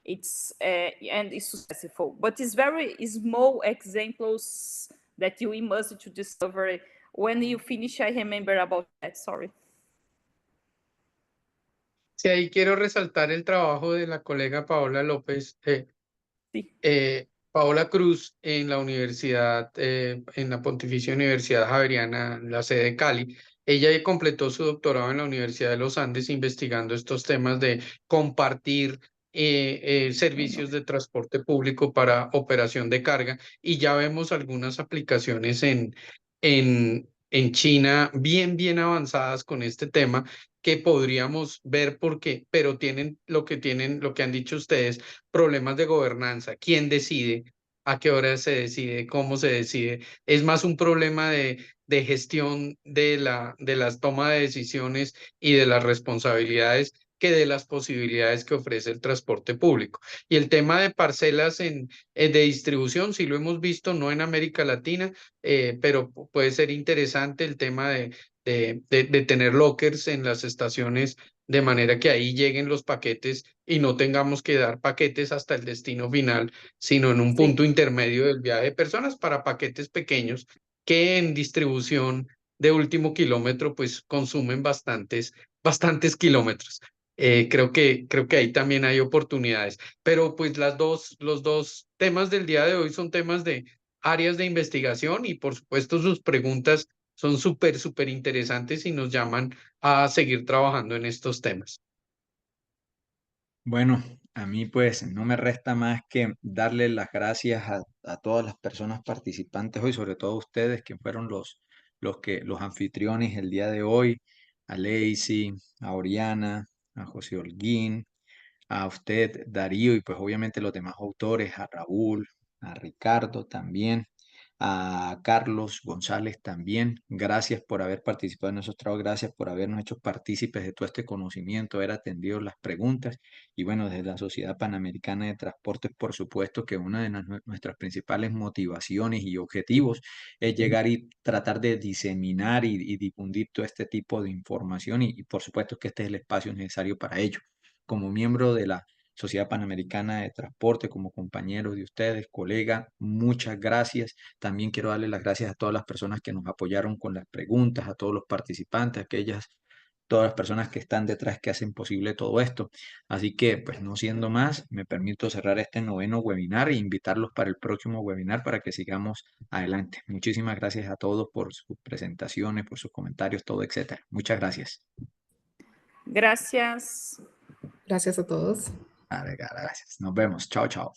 It's and is successful, but it's very small examples that we must to discover. When you finish, I remember about that. Sorry. Sí, ahí quiero resaltar el trabajo de la colega Paola López, Sí. Paola Cruz en la universidad, en la Pontificia Universidad Javeriana, la sede de Cali. Ella completó su doctorado en la Universidad de los Andes investigando estos temas de compartir servicios de transporte público para operación de carga, y ya vemos algunas aplicaciones en China bien avanzadas con este tema que podríamos ver por qué, pero tienen, lo que han dicho ustedes, problemas de gobernanza. ¿Quién decide? ¿A qué hora se decide? ¿Cómo se decide? Es más un problema de gestión de las tomas de decisiones y de las responsabilidades que de las posibilidades que ofrece el transporte público. Y el tema de parcelas de distribución, sí lo hemos visto, no en América Latina, pero puede ser interesante el tema de tener lockers en las estaciones, de manera que ahí lleguen los paquetes y no tengamos que dar paquetes hasta el destino final, sino en un punto intermedio del viaje de personas para paquetes pequeños que en distribución de último kilómetro pues consumen bastantes kilómetros. Creo que ahí también hay oportunidades, pero pues los dos temas del día de hoy son temas de áreas de investigación, y por supuesto sus preguntas son súper interesantes y nos llaman a seguir trabajando en estos temas. Bueno, a mí pues no me resta más que darle las gracias a todas las personas participantes hoy, sobre todo a ustedes que fueron los anfitriones el día de hoy, a Lacey, a Oriana, a José Holguín, a usted, Darío, y pues obviamente los demás autores, a Raúl, a Ricardo también, a Carlos González también. Gracias por haber participado en esos trabajos, gracias por habernos hecho partícipes de todo este conocimiento, haber atendido las preguntas. Y bueno, desde la Sociedad Panamericana de Transportes, por supuesto que una de nuestras principales motivaciones y objetivos es llegar y tratar de diseminar y difundir todo este tipo de información, y por supuesto que este es el espacio necesario para ello. Como miembro de la Sociedad Panamericana de Transporte, como compañero de ustedes, colega, muchas gracias. También quiero darle las gracias a todas las personas que nos apoyaron con las preguntas, a todos los participantes, todas las personas que están detrás, que hacen posible todo esto. Así que, pues no siendo más, me permito cerrar este noveno webinar e invitarlos para el próximo webinar para que sigamos adelante. Muchísimas gracias a todos por sus presentaciones, por sus comentarios, todo, etcétera. Muchas gracias. Gracias. Gracias a todos. Vale, gracias. Nos vemos. Chao, chao.